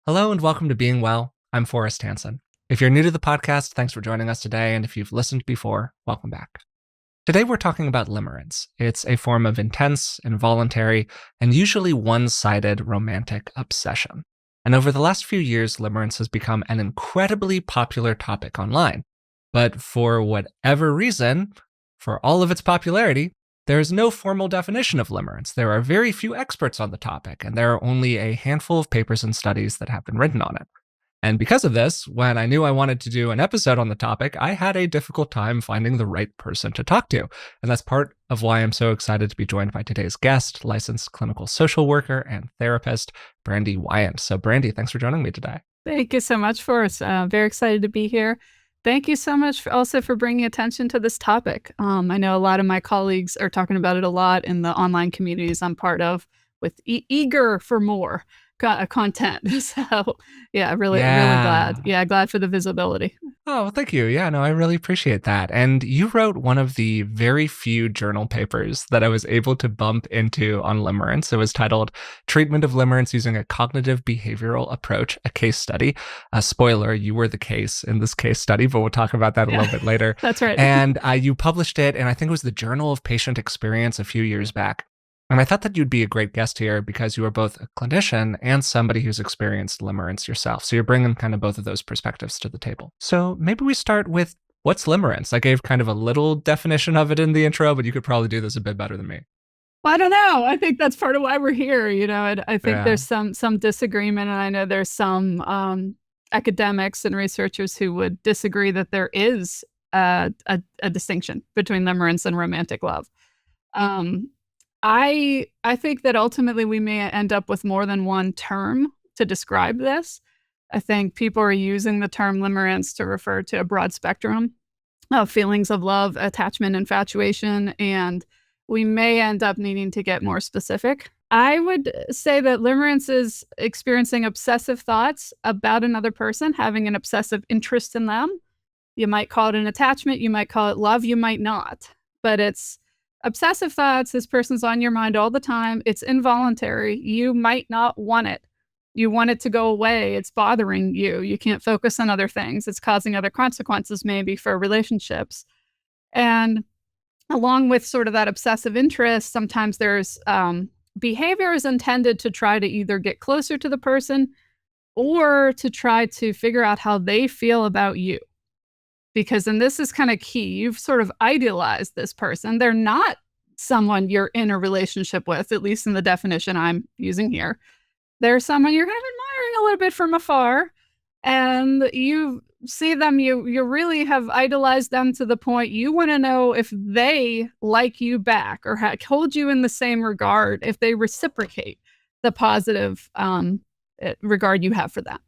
Hello and welcome to Being Well. I'm Forrest Hanson. If you're new to the podcast, thanks for joining us today. And if you've listened before, welcome back. Today we're talking about limerence. It's a form of intense, involuntary, and usually one-sided romantic obsession. And over the last few years, limerence has become an incredibly popular topic online. But for whatever reason, for all of its popularity, there is no formal definition of limerence. There are very few experts on the topic, and there are only a handful of papers and studies that have been written on it. And because of this, when I knew I wanted to do an episode on the topic, I had a difficult time finding the right person to talk to. And that's part of why I'm so excited to be joined by today's guest, licensed clinical social worker and therapist, Brandy Wyant. So Brandy, thanks for joining me today. Thank you so much, Forrest. Very excited to be here. Thank you so much also for bringing attention to this topic. I know a lot of my colleagues are talking about it a lot in the online communities I'm part of with eager for more content. So yeah, really glad. Yeah, glad for the visibility. Oh, well, thank you. Yeah, no, I really appreciate that. And you wrote one of the very few journal papers that I was able to bump into on limerence. It was titled Treatment of Limerence Using a Cognitive Behavioral Approach, a Case Study. Spoiler, you were the case in this case study, but we'll talk about that a little bit later. That's right. And you published it, and I think it was the Journal of Patient Experience a few years back. And I thought that you'd be a great guest here because you are both a clinician and somebody who's experienced limerence yourself. So you're bringing kind of both of those perspectives to the table. So maybe we start with what's limerence? I gave kind of a little definition of it in the intro, but you could probably do this a bit better than me. Well, I don't know. I think that's part of why we're here. I think there's some disagreement, and I know there's some academics and researchers who would disagree that there is a distinction between limerence and romantic love. I think that ultimately we may end up with more than one term to describe this. I think people are using the term limerence to refer to a broad spectrum of feelings of love, attachment, infatuation, and we may end up needing to get more specific. I would say that limerence is experiencing obsessive thoughts about another person, having an obsessive interest in them. You might call it an attachment, you might call it love, you might not, but it's obsessive thoughts. This person's on your mind all the time. It's involuntary. You might not want it. You want it to go away. It's bothering you. You can't focus on other things. It's causing other consequences maybe for relationships. And along with sort of that obsessive interest, sometimes there's behavior is intended to try to either get closer to the person or to try to figure out how they feel about you. Because, and this is kind of key, you've sort of idealized this person. They're not someone you're in a relationship with, at least in the definition I'm using here. They're someone you're kind of admiring a little bit from afar, and you see them, you really have idolized them to the point you want to know if they like you back or hold you in the same regard, if they reciprocate the positive regard you have for them.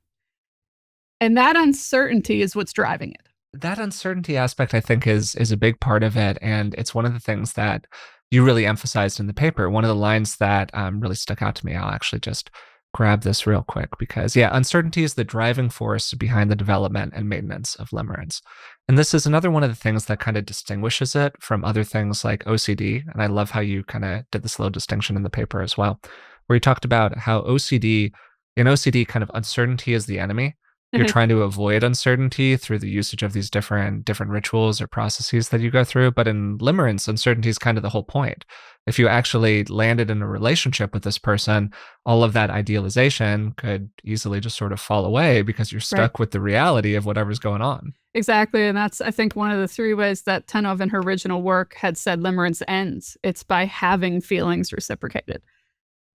And that uncertainty is what's driving it. That uncertainty aspect, I think, is a big part of it. And it's one of the things that you really emphasized in the paper. One of the lines that really stuck out to me, I'll actually just grab this real quick because, uncertainty is the driving force behind the development and maintenance of limerence. And this is another one of the things that kind of distinguishes it from other things like OCD. And I love how you kind of did this little distinction in the paper as well, where you talked about how in OCD, kind of uncertainty is the enemy. You're trying to avoid uncertainty through the usage of these different rituals or processes that you go through. But in limerence, uncertainty is kind of the whole point. If you actually landed in a relationship with this person, all of that idealization could easily just sort of fall away because you're stuck with the reality of whatever's going on. Exactly. And that's, I think, one of the three ways that Tenov in her original work had said limerence ends. It's by having feelings reciprocated.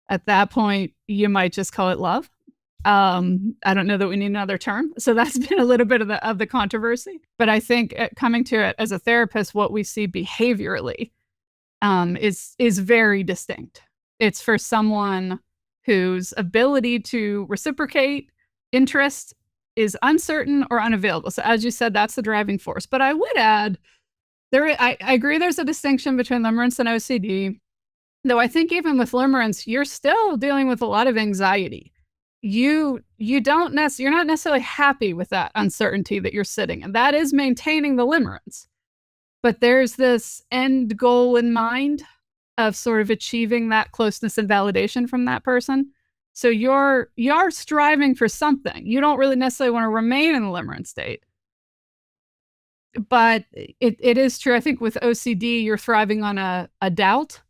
At that point, you might just call it love. I don't know that we need another term. So that's been a little bit of the controversy. But I think coming to it as a therapist, what we see behaviorally is very distinct. It's for someone whose ability to reciprocate interest is uncertain or unavailable. So as you said, that's the driving force. But I would add, I agree there's a distinction between limerence and OCD, though I think even with limerence, you're still dealing with a lot of anxiety. You're not necessarily happy with that uncertainty that you're sitting in. That is maintaining the limerence. But there's this end goal in mind of sort of achieving that closeness and validation from that person. So you're striving for something. You don't really necessarily want to remain in the limerence state. But it is true. I think with OCD, you're thriving on a doubt.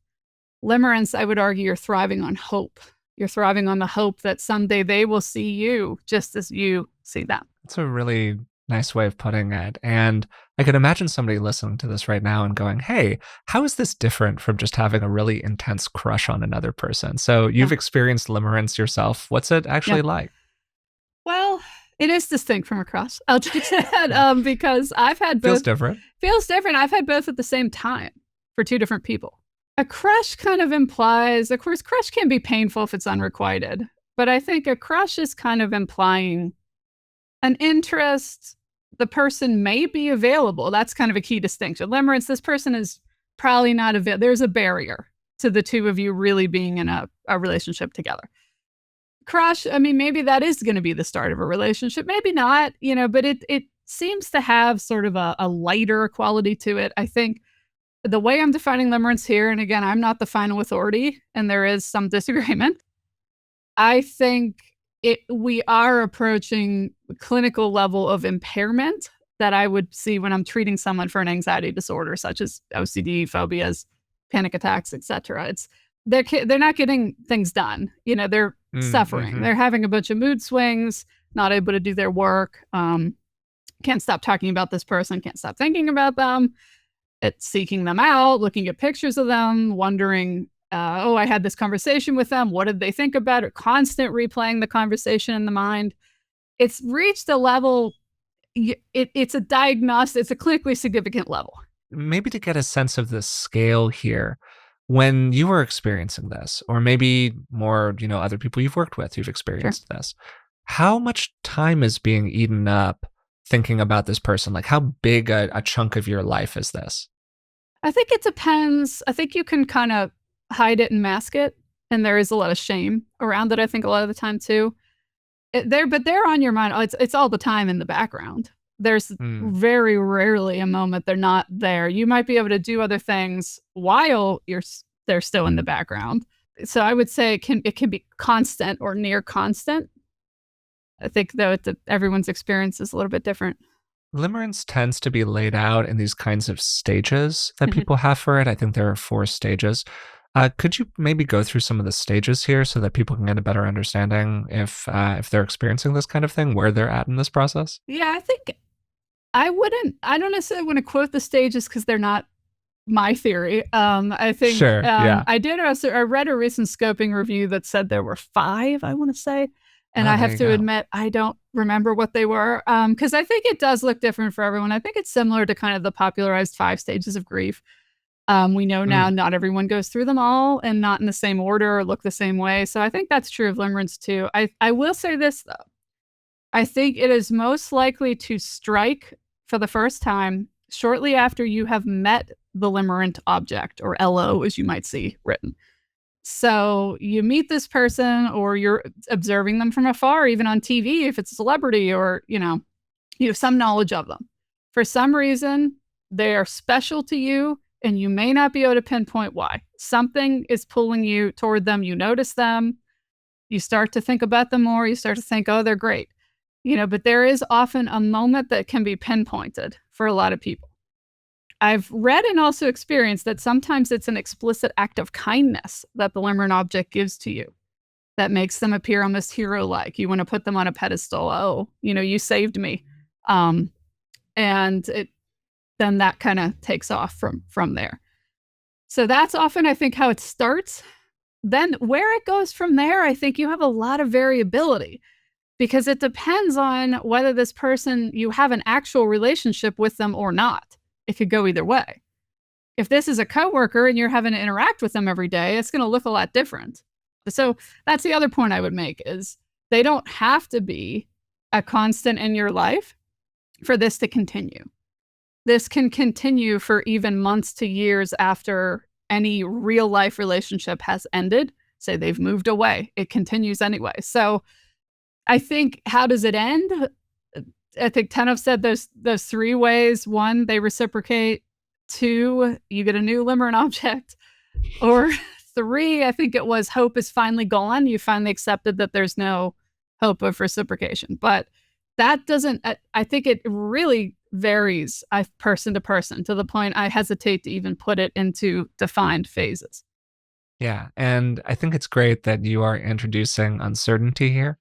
Limerence, I would argue, you're thriving on hope. You're thriving on the hope that someday they will see you just as you see them. That's a really nice way of putting it. And I could imagine somebody listening to this right now and going, hey, how is this different from just having a really intense crush on another person? So you've Yeah. experienced limerence yourself. What's it actually like? Well, it is distinct from a crush. I'll just add, because I've had both. Feels different. Feels different. I've had both at the same time for two different people. A crush kind of implies, of course, crush can be painful if it's unrequited, but I think a crush is kind of implying an interest. The person may be available. That's kind of a key distinction. Limerence, this person is probably not available. There's a barrier to the two of you really being in a relationship together. Crush, I mean, maybe that is going to be the start of a relationship. Maybe not, but it seems to have sort of a lighter quality to it. I think the way I'm defining limerence here, and again, I'm not the final authority, and there is some disagreement. I think we are approaching the clinical level of impairment that I would see when I'm treating someone for an anxiety disorder, such as OCD, phobias, panic attacks, etc. They're not getting things done. They're suffering. Mm-hmm. They're having a bunch of mood swings, not able to do their work. Can't stop talking about this person. Can't stop thinking about them. It's seeking them out, looking at pictures of them, wondering, I had this conversation with them. What did they think about it? Constant replaying the conversation in the mind. It's reached a level, it's a diagnostic, it's a clinically significant level. Maybe to get a sense of the scale here, when you were experiencing this, or maybe more, other people you've worked with who've experienced this, how much time is being eaten up thinking about this person? Like, how big a chunk of your life is this? I think it depends. I think you can kind of hide it and mask it, and there is a lot of shame around it, I think, a lot of the time too. But they're on your mind. It's all the time in the background. There's very rarely a moment they're not there. You might be able to do other things while they're still in the background. So I would say it can be constant or near constant. I think, though, everyone's experience is a little bit different. Limerence tends to be laid out in these kinds of stages that people have for it. I think there are 4 stages. Could you maybe go through some of the stages here so that people can get a better understanding if they're experiencing this kind of thing, where they're at in this process? Yeah, I think I don't necessarily want to quote the stages because they're not my theory. I think Sure, yeah. I read a recent scoping review that said there were 5, I want to say. And I have to admit, I don't remember what they were, because I think it does look different for everyone. I think it's similar to kind of the popularized 5 stages of grief. We know now not everyone goes through them all and not in the same order or look the same way. So I think that's true of limerence too. I will say this, though. I think it is most likely to strike for the first time shortly after you have met the limerent object, or LO, as you might see written. So you meet this person, or you're observing them from afar, even on TV, if it's a celebrity, or, you have some knowledge of them. For some reason, they are special to you, and you may not be able to pinpoint why. Something is pulling you toward them. You notice them. You start to think about them more. You start to think, oh, they're great. But there is often a moment that can be pinpointed for a lot of people. I've read and also experienced that sometimes it's an explicit act of kindness that the limerent object gives to you that makes them appear almost hero-like. You want to put them on a pedestal. Oh, you saved me. And then that kind of takes off from there. So that's often, I think, how it starts. Then where it goes from there, I think you have a lot of variability, because it depends on whether this person, you have an actual relationship with them or not. It could go either way. If this is a coworker and you're having to interact with them every day, it's going to look a lot different. So that's the other point I would make, is they don't have to be a constant in your life for this to continue. This can continue for even months to years after any real life relationship has ended. Say they've moved away, it continues anyway. So I think, how does it end? I think Tenov said those 3 ways. 1, they reciprocate. 2, you get a new limerent object. Or 3, I think it was hope is finally gone. You finally accepted that there's no hope of reciprocation. But that doesn't, I think it really varies person to person, to the point I hesitate to even put it into defined phases. Yeah. And I think it's great that you are introducing uncertainty here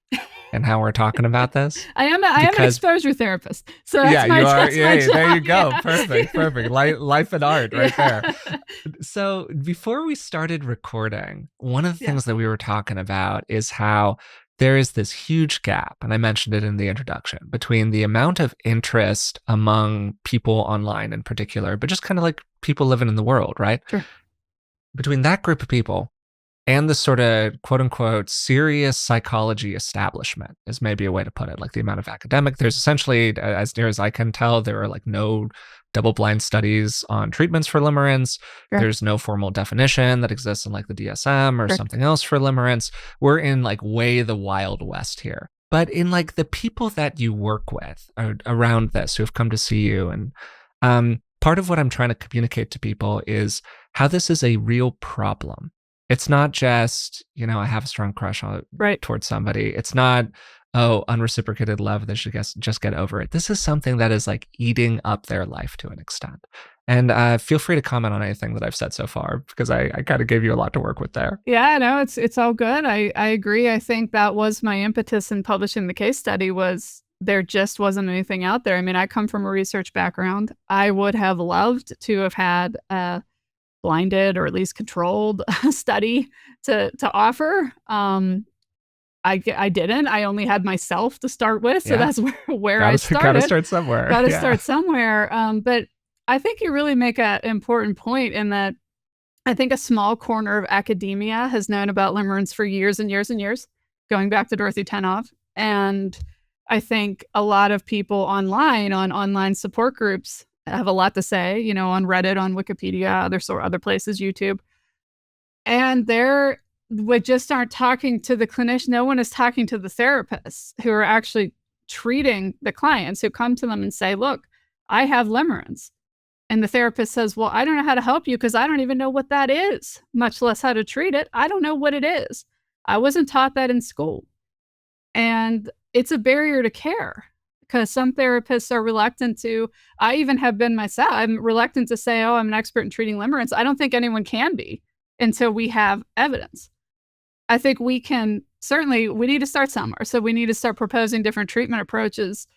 and how we're talking about this. I am an Because exposure therapist. So that's yeah, my, you are. that's my Yeah, job. there you go. Yeah. Perfect, perfect. Life and art right there. Yeah. So before we started recording, one of the Yeah. things that we were talking about is how there is this huge gap, and I mentioned it in the introduction, between the amount of interest among people online in particular, but just kind of like people living in the world, right? Sure. Between that group of people and the sort of quote unquote serious psychology establishment is maybe a way to put it. Like the amount of academic, there's essentially, as near as I can tell, there are like no double blind studies on treatments for limerence. Sure. There's no formal definition that exists in like the DSM or Sure. something else for limerence. We're in like way the Wild West here. But in like the people that you work with around this who have come to see you, and part of what I'm trying to communicate to people is how this is a real problem. It's not just, I have a strong crush Right. towards somebody. It's not, oh, unreciprocated love. They should just get over it. This is something that is like eating up their life to an extent. And feel free to comment on anything that I've said so far, because I kind of gave you a lot to work with there. Yeah, no, it's all good. I agree. I think that was my impetus in publishing the case study, was there just wasn't anything out there. I mean, I come from a research background. I would have loved to have had a blinded or at least controlled study to offer. I didn't. I only had myself to start with, so that's where I started. Got to start somewhere. Got to start somewhere. But I think you really make an important point in that I think a small corner of academia has known about limerence for years and years and years, going back to Dorothy Tennov. And I think a lot of people online, on online support groups, have a lot to say, on Reddit, on Wikipedia, other places, YouTube. And we just aren't talking to the clinician. No one is talking to the therapists who are actually treating the clients, who come to them and say, look, I have limerence. And the therapist says, well, I don't know how to help you because I don't even know what that is, much less how to treat it. I don't know what it is. I wasn't taught that in school. And it's a barrier to care, because some therapists are reluctant to, I even have been myself, I'm reluctant to say, oh, I'm an expert in treating limerence. I don't think anyone can be until we have evidence. I think we need to start somewhere. So we need to start proposing different treatment approaches.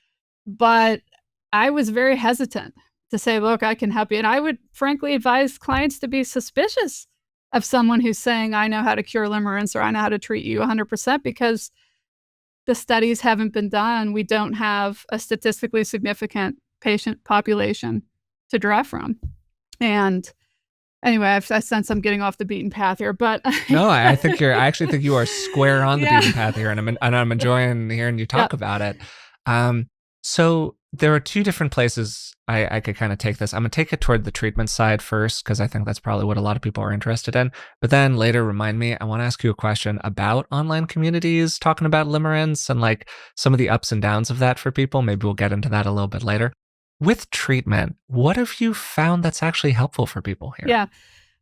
But I was very hesitant to say, look, I can help you. And I would frankly advise clients to be suspicious of someone who's saying, I know how to cure limerence, or I know how to treat you 100%, because the studies haven't been done. We don't have a statistically significant patient population to draw from. And anyway, I sense I'm getting off the beaten path here, but no, I actually think you are square on the beaten path here, and I'm enjoying hearing you talk about it. So there are two different places I could kind of take this. I'm going to take it toward the treatment side first, because I think that's probably what a lot of people are interested in. But then later, remind me, I want to ask you a question about online communities talking about limerence and like some of the ups and downs of that for people. Maybe we'll get into that a little bit later. With treatment, what have you found that's actually helpful for people here? Yeah.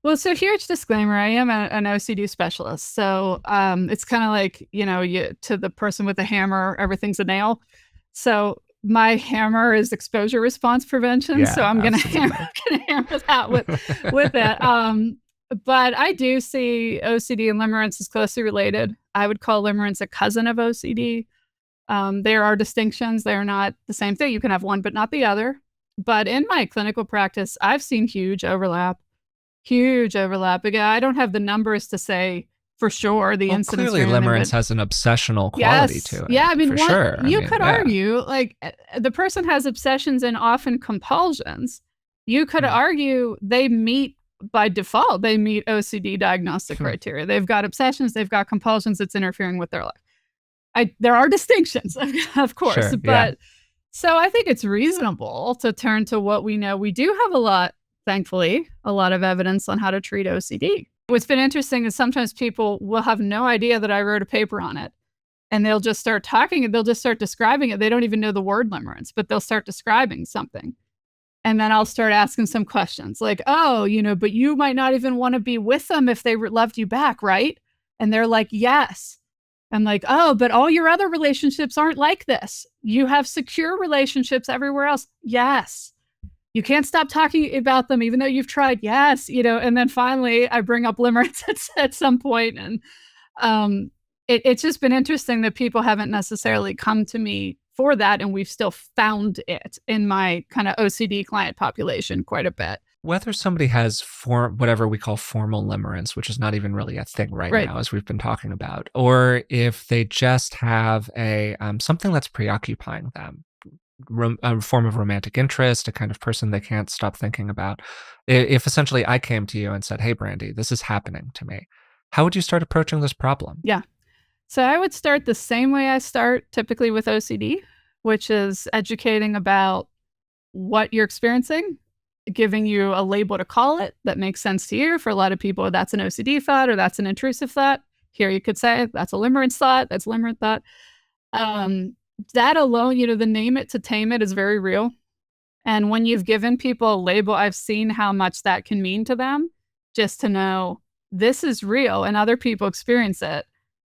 Well, so huge disclaimer, I am an OCD specialist. So it's kind of like, to the person with a hammer, everything's a nail. So my hammer is exposure response prevention. So I'm going to hammer that with it. But I do see OCD and limerence as closely related. I would call limerence a cousin of OCD. There are distinctions. They're not the same thing. You can have one, but not the other. But in my clinical practice, I've seen huge overlap. Again, I don't have the numbers to say for sure the incidence. Clearly, limerence has an obsessional quality to it. Yeah, I mean, sure. You could argue, like, the person has obsessions and often compulsions. You could argue they meet, by default, they meet OCD diagnostic criteria. They've got obsessions, they've got compulsions that's interfering with their life. There are distinctions, of course, sure, but so I think it's reasonable to turn to what we know. We do have thankfully, a lot of evidence on how to treat OCD. What's been interesting is sometimes people will have no idea that I wrote a paper on it, and they'll just start talking and they'll just start describing it. They don't even know the word limerence, but they'll start describing something. And then I'll start asking some questions like, oh, but you might not even want to be with them if they loved you back, right? And they're like, yes. I'm like, oh, but all your other relationships aren't like this. You have secure relationships everywhere else. Yes. You can't stop talking about them, even though you've tried. Yes. And then finally I bring up limerence at some point. And it's just been interesting that people haven't necessarily come to me for that, and we've still found it in my kind of OCD client population quite a bit. Whether somebody has whatever we call formal limerence, which is not even really a thing right now, as we've been talking about, or if they just have a something that's preoccupying them, a form of romantic interest, a kind of person they can't stop thinking about. If essentially I came to you and said, "Hey, Brandy, this is happening to me," how would you start approaching this problem? Yeah. So I would start the same way I start typically with OCD, which is educating about what you're experiencing, giving you a label to call it that makes sense to you. For a lot of people, that's an OCD thought or that's an intrusive thought. Here you could say that's a limerence thought, that's limerent thought. That alone, the name it to tame it is very real. And when you've given people a label, I've seen how much that can mean to them, just to know this is real and other people experience it.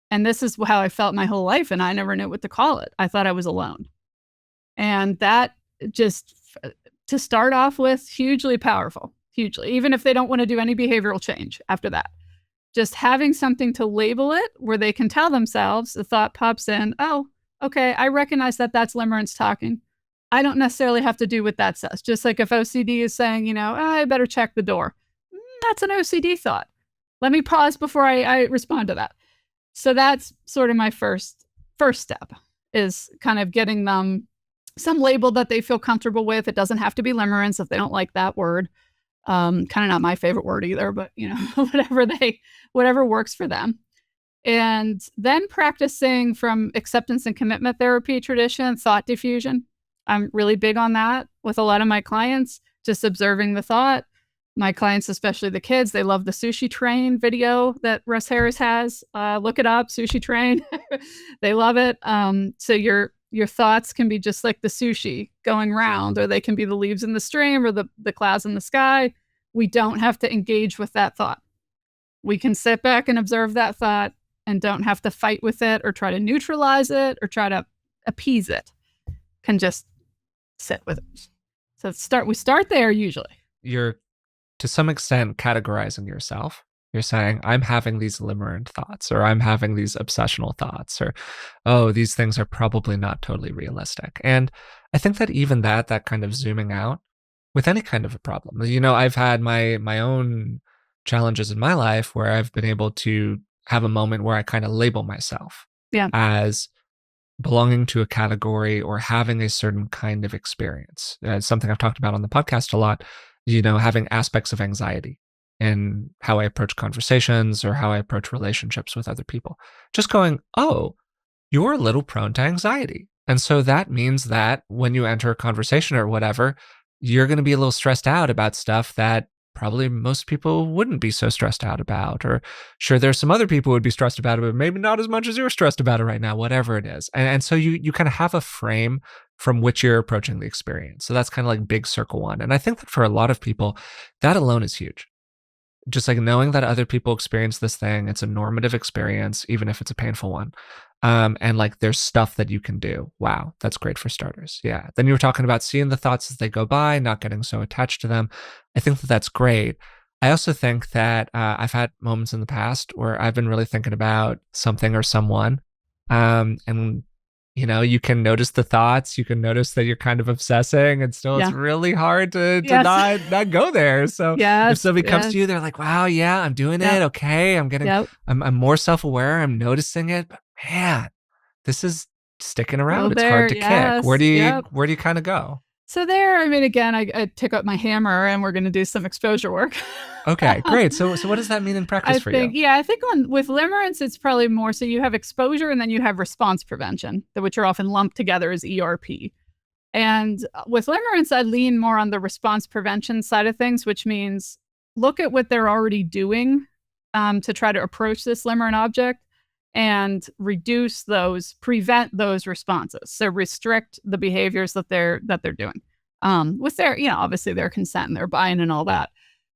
And this is how I felt my whole life, and I never knew what to call it. I thought I was alone. And that just, to start off with, hugely powerful, hugely, even if they don't want to do any behavioral change after that. Just having something to label it where they can tell themselves, the thought pops in, oh, okay, I recognize that that's limerence talking. I don't necessarily have to do what that says. Just like if OCD is saying, I better check the door. That's an OCD thought. Let me pause before I respond to that. So that's sort of my first step, is kind of getting them some label that they feel comfortable with. It doesn't have to be limerence if they don't like that word. Kind of not my favorite word either, but whatever works for them. And then practicing from acceptance and commitment therapy tradition, thought diffusion. I'm really big on that with a lot of my clients, just observing the thought. My clients, especially the kids, they love the sushi train video that Russ Harris has. Look it up, sushi train. They love it. So your thoughts can be just like the sushi going round, or they can be the leaves in the stream or the clouds in the sky. We don't have to engage with that thought. We can sit back and observe that thought and don't have to fight with it or try to neutralize it or try to appease it. Can just sit with it. So we start there usually. You're to some extent categorizing yourself. You're saying, I'm having these limerent thoughts, or I'm having these obsessional thoughts, or, oh, these things are probably not totally realistic. And I think that even that kind of zooming out with any kind of a problem, I've had my own challenges in my life where I've been able to have a moment where I kind of label myself as belonging to a category or having a certain kind of experience. It's something I've talked about on the podcast a lot, having aspects of anxiety in how I approach conversations or how I approach relationships with other people. Just going, oh, you're a little prone to anxiety. And so that means that when you enter a conversation or whatever, you're going to be a little stressed out about stuff that probably most people wouldn't be so stressed out about. Or sure, there's some other people who would be stressed about it, but maybe not as much as you're stressed about it right now, whatever it is. And so you kind of have a frame from which you're approaching the experience. So that's kind of like big circle one. And I think that for a lot of people, that alone is huge. Just like knowing that other people experience this thing, it's a normative experience, even if it's a painful one. And like there's stuff that you can do. Wow, that's great for starters. Yeah. Then you were talking about seeing the thoughts as they go by, not getting so attached to them. I think that that's great. I also think that I've had moments in the past where I've been really thinking about something or someone. And you can notice the thoughts. You can notice that you're kind of obsessing, and still it's really hard to not go there. So if somebody comes to you, they're like, wow, yeah, I'm doing it. Okay. I'm more self-aware. I'm noticing it, but man, this is sticking around. It's hard to kick. Where do you kind of go? So there, again, I pick up my hammer and we're going to do some exposure work. Okay, great. So what does that mean in practice for you? Yeah, I think with limerence, it's probably more so you have exposure and then you have response prevention, which are often lumped together as ERP. And with limerence, I lean more on the response prevention side of things, which means look at what they're already doing to try to approach this limerent object and prevent those responses. So restrict the behaviors that they're doing. with their, obviously their consent and their buy-in and all that.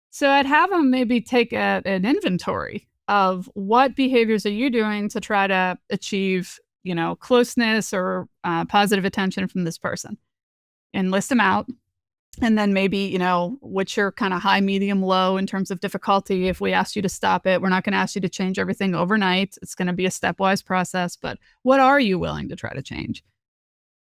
So I'd have them maybe take an inventory of what behaviors are you doing to try to achieve, closeness or positive attention from this person, and list them out. And then maybe, what's your kind of high, medium, low in terms of difficulty. If we asked you to stop it, we're not going to ask you to change everything overnight. It's going to be a stepwise process, but what are you willing to try to change?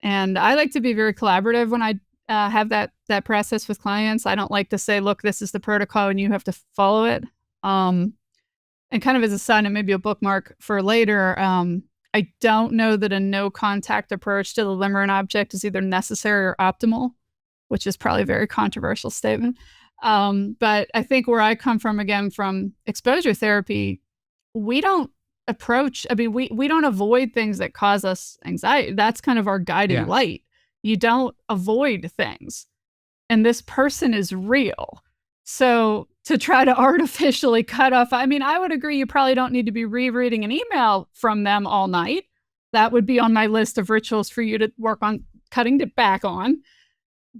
And I like to be very collaborative when I have that process with clients. I don't like to say, look, this is the protocol and you have to follow it. And kind of as a side and maybe a bookmark for later, I don't know that a no contact approach to the limerent object is either necessary or optimal, which is probably a very controversial statement. But I think where I come from, again, from exposure therapy, we don't we don't avoid things that cause us anxiety. That's kind of our guiding light. You don't avoid things. And this person is real. So to try to artificially cut off, I would agree you probably don't need to be rereading an email from them all night. That would be on my list of rituals for you to work on cutting it back on.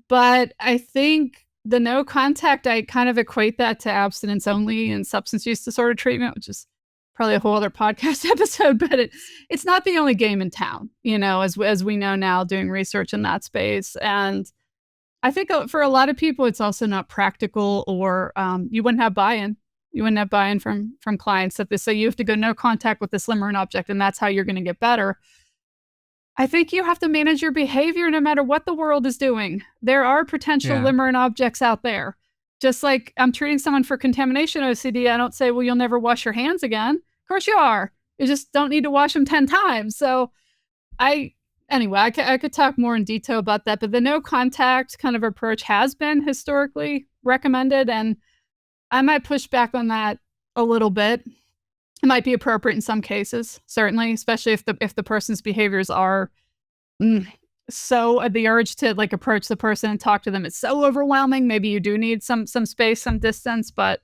But I think the no contact, I kind of equate that to abstinence only and substance use disorder treatment, which is probably a whole other podcast episode, but it's not the only game in town, as we know now doing research in that space. And I think for a lot of people, it's also not practical, or you wouldn't have buy-in. You wouldn't have buy-in from clients that they say you have to go no contact with this limerent object, and that's how you're going to get better. I think you have to manage your behavior no matter what the world is doing. There are potential limerent objects out there. Just like I'm treating someone for contamination OCD, I don't say, well, you'll never wash your hands again. Of course you are. You just don't need to wash them 10 times. So I could talk more in detail about that, but the no contact kind of approach has been historically recommended, and I might push back on that a little bit. It might be appropriate in some cases, certainly, especially if the person's behaviors are so the urge to like approach the person and talk to them is so overwhelming. Maybe you do need some space, some distance, but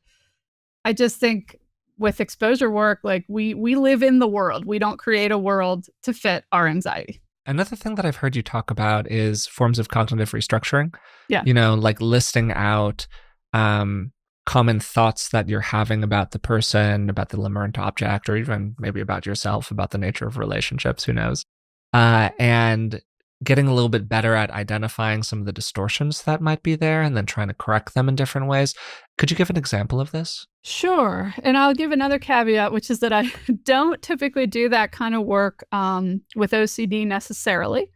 I just think with exposure work, like we live in the world. We don't create a world to fit our anxiety. Another thing that I've heard you talk about is forms of cognitive restructuring. Yeah. Like listing out common thoughts that you're having about the person, about the limerent object, or even maybe about yourself, about the nature of relationships, who knows? And getting a little bit better at identifying some of the distortions that might be there and then trying to correct them in different ways. Could you give an example of this? Sure. And I'll give another caveat, which is that I don't typically do that kind of work with OCD necessarily,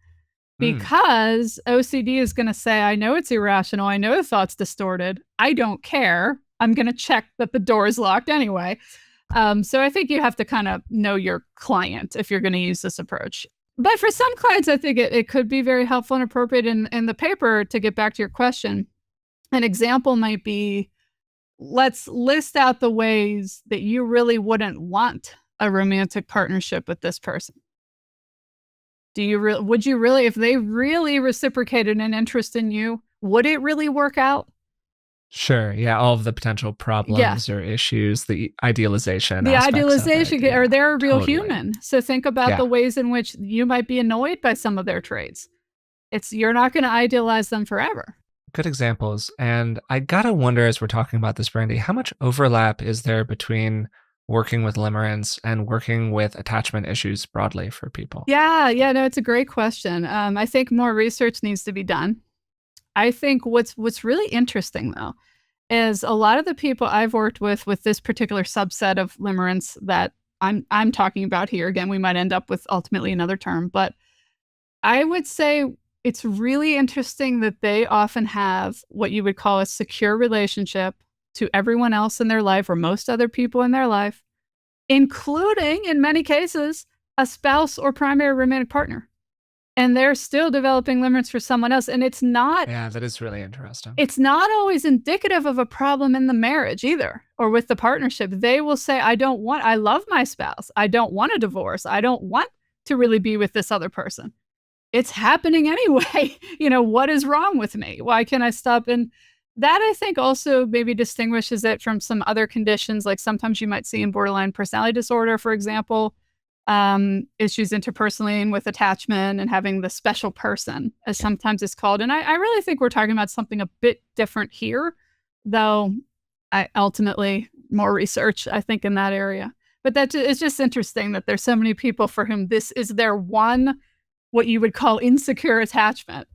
because OCD is going to say, I know it's irrational. I know the thought's distorted. I don't care. I'm going to check that the door is locked anyway. So I think you have to kind of know your client if you're going to use this approach. But for some clients, I think it could be very helpful and appropriate. In the paper, to get back to your question, an example might be, let's list out the ways that you really wouldn't want a romantic partnership with this person. Would you really, if they really reciprocated an interest in you, would it really work out? Sure. Yeah. All of the potential problems or issues, the idealization. The idealization, or they're a real human. So think about the ways in which you might be annoyed by some of their traits. You're not going to idealize them forever. Good examples. And I gotta wonder, as we're talking about this, Brandy, how much overlap is there between working with limerence and working with attachment issues broadly for people? Yeah, no, it's a great question. I think more research needs to be done. I think what's really interesting, though, is a lot of the people I've worked with this particular subset of limerence that I'm talking about here, again, we might end up with ultimately another term, but I would say it's really interesting that they often have what you would call a secure relationship to everyone else in their life, or most other people in their life, including, in many cases, a spouse or primary romantic partner. And they're still developing limerence for someone else. And it's not... Yeah, that is really interesting. It's not always indicative of a problem in the marriage either, or with the partnership. They will say, I love my spouse. I don't want a divorce. I don't want to really be with this other person. It's happening anyway. What is wrong with me? Why can't I stop? And that, I think, also maybe distinguishes it from some other conditions. Like sometimes you might see in borderline personality disorder, for example, issues interpersonally and with attachment and having the special person, as sometimes it's called. And I really think we're talking about something a bit different here, though I ultimately more research, I think, in that area. But that it's just interesting that there's so many people for whom this is their one, what you would call insecure attachment,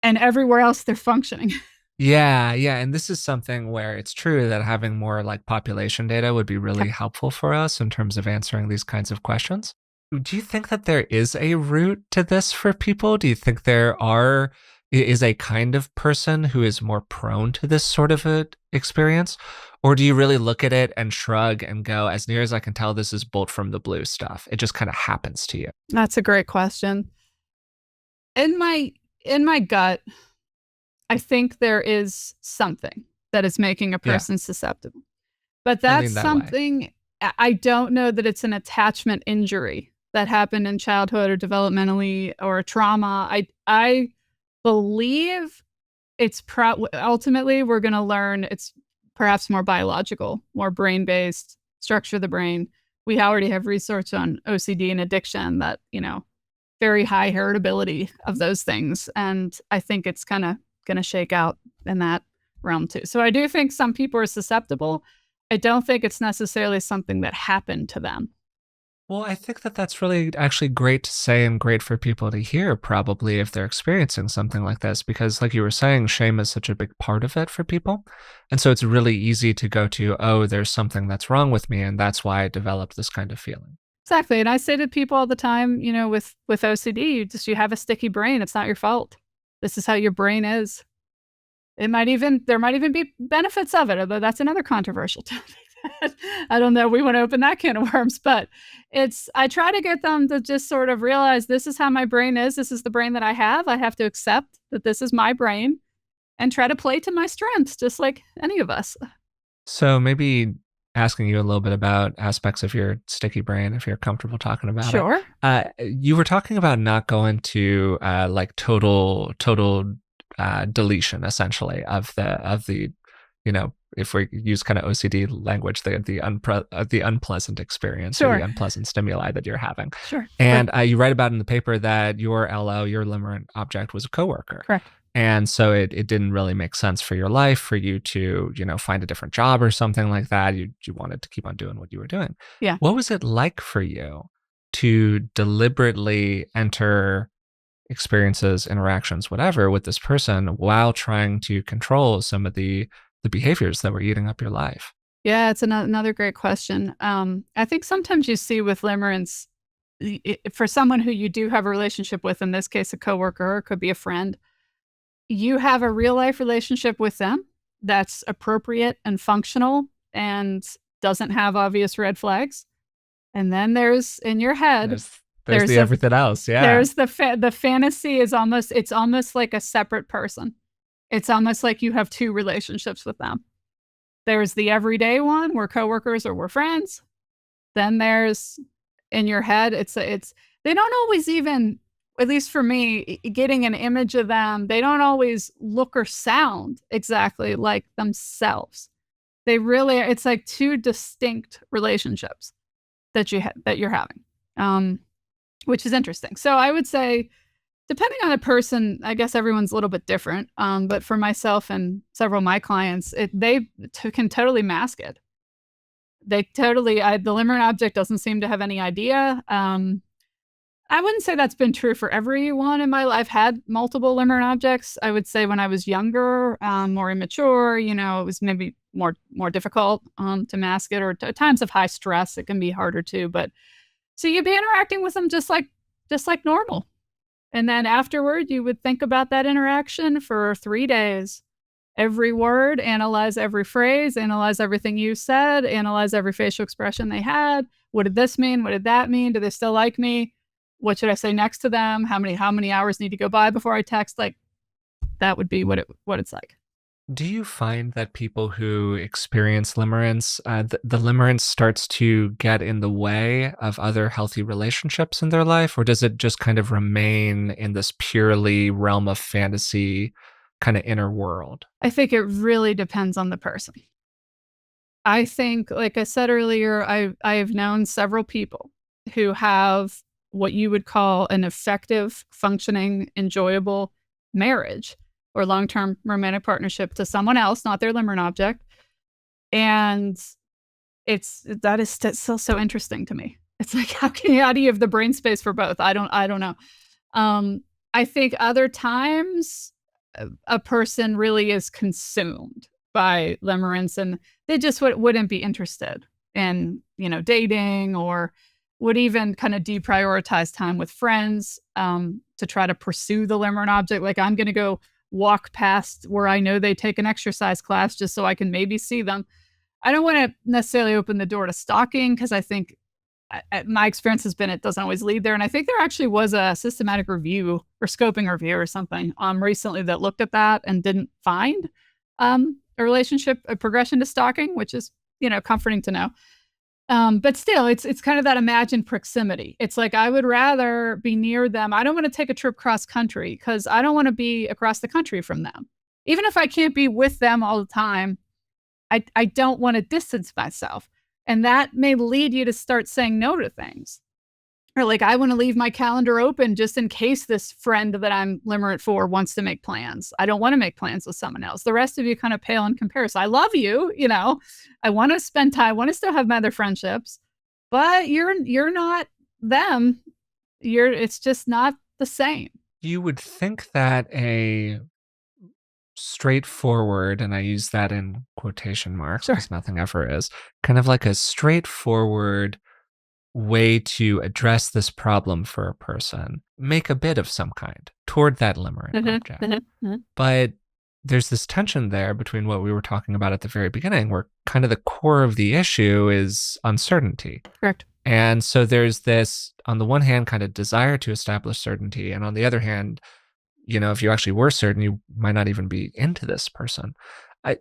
and everywhere else they're functioning. Yeah, yeah, and this is something where it's true that having more like population data would be really helpful for us in terms of answering these kinds of questions. Do you think that there is a root to this for people? Do you think is a kind of person who is more prone to this sort of a experience? Or do you really look at it and shrug and go, as near as I can tell, this is bolt from the blue stuff. It just kind of happens to you. That's a great question. In my gut, I think there is something that is making a Yeah, person susceptible. But I that's lean that way. something I don't know that it's an attachment injury that happened in childhood or developmentally or a trauma. I believe it's ultimately we're going to learn it's perhaps more biological, more brain-based, structure of the brain. We already have research on OCD and addiction that, very high heritability of those things. And I think it's kind of going to shake out in that realm too. So I do think some people are susceptible. I don't think it's necessarily something that happened to them. Well, I think that that's really actually great to say and great for people to hear, probably, if they're experiencing something like this, because, like you were saying, shame is such a big part of it for people. And so it's really easy to go to, oh, there's something that's wrong with me. And that's why I developed this kind of feeling. Exactly. And I say to people all the time, with OCD, you have a sticky brain. It's not your fault. This is how your brain is. There might even be benefits of it, although that's another controversial topic. I don't know. We want to open that can of worms, but I try to get them to just sort of realize this is how my brain is. This is the brain that I have. I have to accept that this is my brain and try to play to my strengths, just like any of us. So maybe asking you a little bit about aspects of your sticky brain, if you're comfortable talking about it. Sure. You were talking about not going to like total deletion, essentially, of the if we use kind of OCD language, the unpleasant experience or Sure. the unpleasant stimuli that you're having. Sure. And you write about in the paper that your LO, your limerent object, was a coworker. Correct. And so it didn't really make sense for your life for you to, find a different job or something like that. You wanted to keep on doing what you were doing. Yeah. What was it like for you to deliberately enter experiences, interactions, whatever, with this person while trying to control some of the behaviors that were eating up your life? Yeah, it's another great question. I think sometimes you see with limerence, for someone who you do have a relationship with, in this case, a coworker, or it could be a friend, you have a real life relationship with them that's appropriate and functional and doesn't have obvious red flags. And then there's in your head, There's the everything else. Yeah. there's the fantasy is it's almost like a separate person. It's almost like you have two relationships with them. There's the everyday one, we're coworkers or we're friends. Then there's in your head, they don't always even, at least for me, getting an image of them, they don't always look or sound exactly like themselves. It's like two distinct relationships that you're having, which is interesting. So I would say, depending on the person, I guess everyone's a little bit different. But for myself and several of my clients, they can totally mask it. The limerent object doesn't seem to have any idea. I wouldn't say that's been true for everyone in my life. I've had multiple limerent objects. I would say when I was younger, more immature, it was maybe more difficult to mask it, or at times of high stress, it can be harder too. But so you'd be interacting with them just like normal. And then afterward, you would think about that interaction for 3 days. Every word, analyze every phrase, analyze everything you said, analyze every facial expression they had. What did this mean? What did that mean? Do they still like me? What should I say next to them? How many hours need to go by before I text? Like, that would be what it's like. Do you find that people who experience limerence, the limerence starts to get in the way of other healthy relationships in their life, or does it just kind of remain in this purely realm of fantasy kind of inner world? I think it really depends on the person. I think, like I said earlier, I've known several people who have what you would call an effective, functioning, enjoyable marriage or long-term romantic partnership to someone else, not their limerent object. And that is still so interesting to me. It's like, how do you have the brain space for both? I don't know. I think other times a person really is consumed by limerence and they just wouldn't be interested in, dating, or would even kind of deprioritize time with friends to try to pursue the limerent object. Like, I'm going to go walk past where I know they take an exercise class just so I can maybe see them. I don't want to necessarily open the door to stalking, because I think my experience has been it doesn't always lead there. And I think there actually was a systematic review or scoping review or something recently that looked at that and didn't find a relationship, a progression to stalking, which is, comforting to know. But still, it's kind of that imagined proximity. It's like, I would rather be near them. I don't want to take a trip cross country because I don't want to be across the country from them. Even if I can't be with them all the time, I don't want to distance myself. And that may lead you to start saying no to things. Or like, I want to leave my calendar open just in case this friend that I'm limerent for wants to make plans. I don't want to make plans with someone else. The rest of you kind of pale in comparison. I love you, I want to spend time, I want to still have my other friendships, but you're not them. It's just not the same. You would think that a straightforward, and I use that in quotation marks Sure. because nothing ever is, kind of like a straightforward way to address this problem for a person, make a bid of some kind toward that limerent object. But there's this tension there between what we were talking about at the very beginning, where kind of the core of the issue is uncertainty. Correct. And so there's this, on the one hand, kind of desire to establish certainty. And on the other hand, if you actually were certain, you might not even be into this person.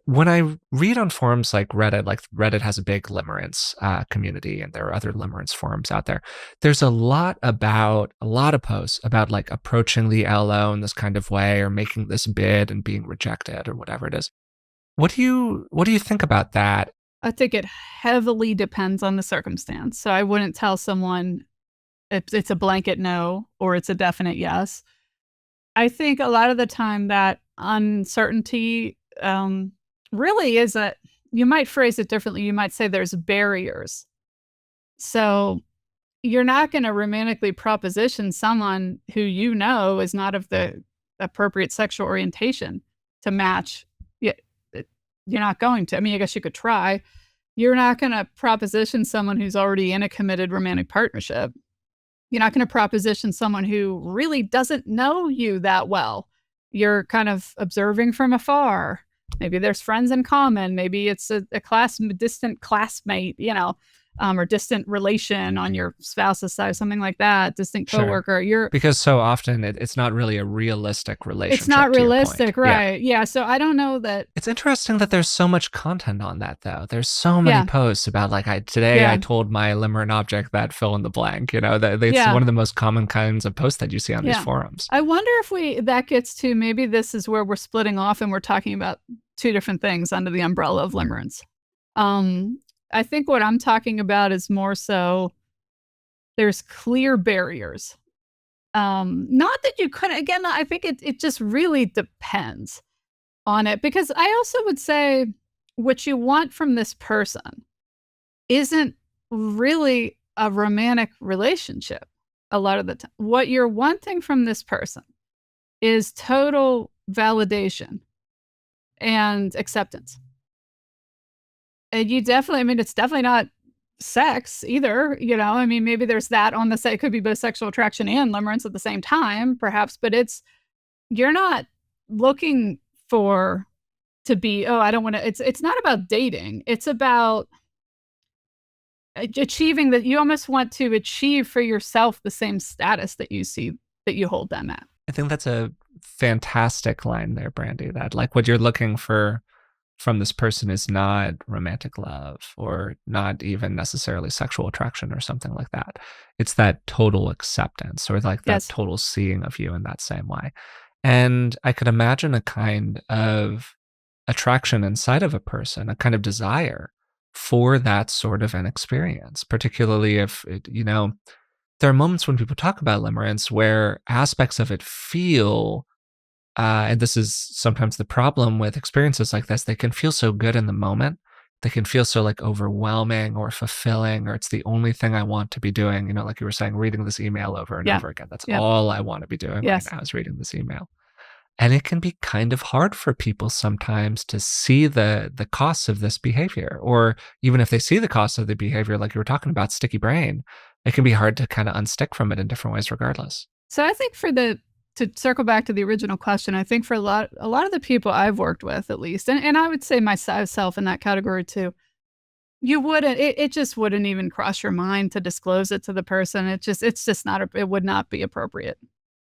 When I read on forums like Reddit has a big limerence community, and there are other limerence forums out there. There's a lot of posts about like approaching the LO in this kind of way, or making this bid and being rejected, or whatever it is. What do you think about that? I think it heavily depends on the circumstance. So I wouldn't tell someone it's a blanket no or it's a definite yes. I think a lot of the time that uncertainty really is you might phrase it differently. You might say there's barriers. So you're not going to romantically proposition someone who is not of the appropriate sexual orientation to match. You're not going to. I mean, I guess you could try. You're not going to proposition someone who's already in a committed romantic partnership. You're not going to proposition someone who really doesn't know you that well. You're kind of observing from afar. Maybe there's friends in common. Maybe it's a distant classmate, or distant relation on your spouse's side, something like that, distant coworker. Sure. Because so often it's not really a realistic relationship. It's not realistic, right? Yeah. So I don't know that. It's interesting that there's so much content on that, though. There's so many posts about like, I told my limerent object that fill in the blank. It's one of the most common kinds of posts that you see on these forums. I wonder if that gets to, maybe this is where we're splitting off and we're talking about two different things under the umbrella of limerence. I think what I'm talking about is more so there's clear barriers. Not that you couldn't, again, I think it just really depends on it, because I also would say what you want from this person isn't really a romantic relationship a lot of the time. What you're wanting from this person is total validation and acceptance. And it's definitely not sex either, maybe there's that on the side. It could be both sexual attraction and limerence at the same time, perhaps, but you're not looking to be, I don't want to, it's not about dating. It's about achieving that. You almost want to achieve for yourself the same status that you see that you hold them at. I think that's a fantastic line there, Brandy, that like what you're looking for from this person is not romantic love or not even necessarily sexual attraction or something like that. It's that total acceptance or like that total seeing of you in that same way. And I could imagine a kind of attraction inside of a person, a kind of desire for that sort of an experience, particularly if there are moments when people talk about limerence where aspects of it feel, and this is sometimes the problem with experiences like this, they can feel so good in the moment. They can feel so like overwhelming or fulfilling, or it's the only thing I want to be doing. Like you were saying, reading this email over and Yeah. over again. That's Yep. all I want to be doing right Yes. now is reading this email. And it can be kind of hard for people sometimes to see the costs of this behavior, or even if they see the costs of the behavior, like you were talking about, sticky brain, it can be hard to kind of unstick from it in different ways regardless. So I think to circle back to the original question, I think for a lot of the people I've worked with, at least, and I would say myself in that category too, it just wouldn't even cross your mind to disclose it to the person. It's just not, it would not be appropriate.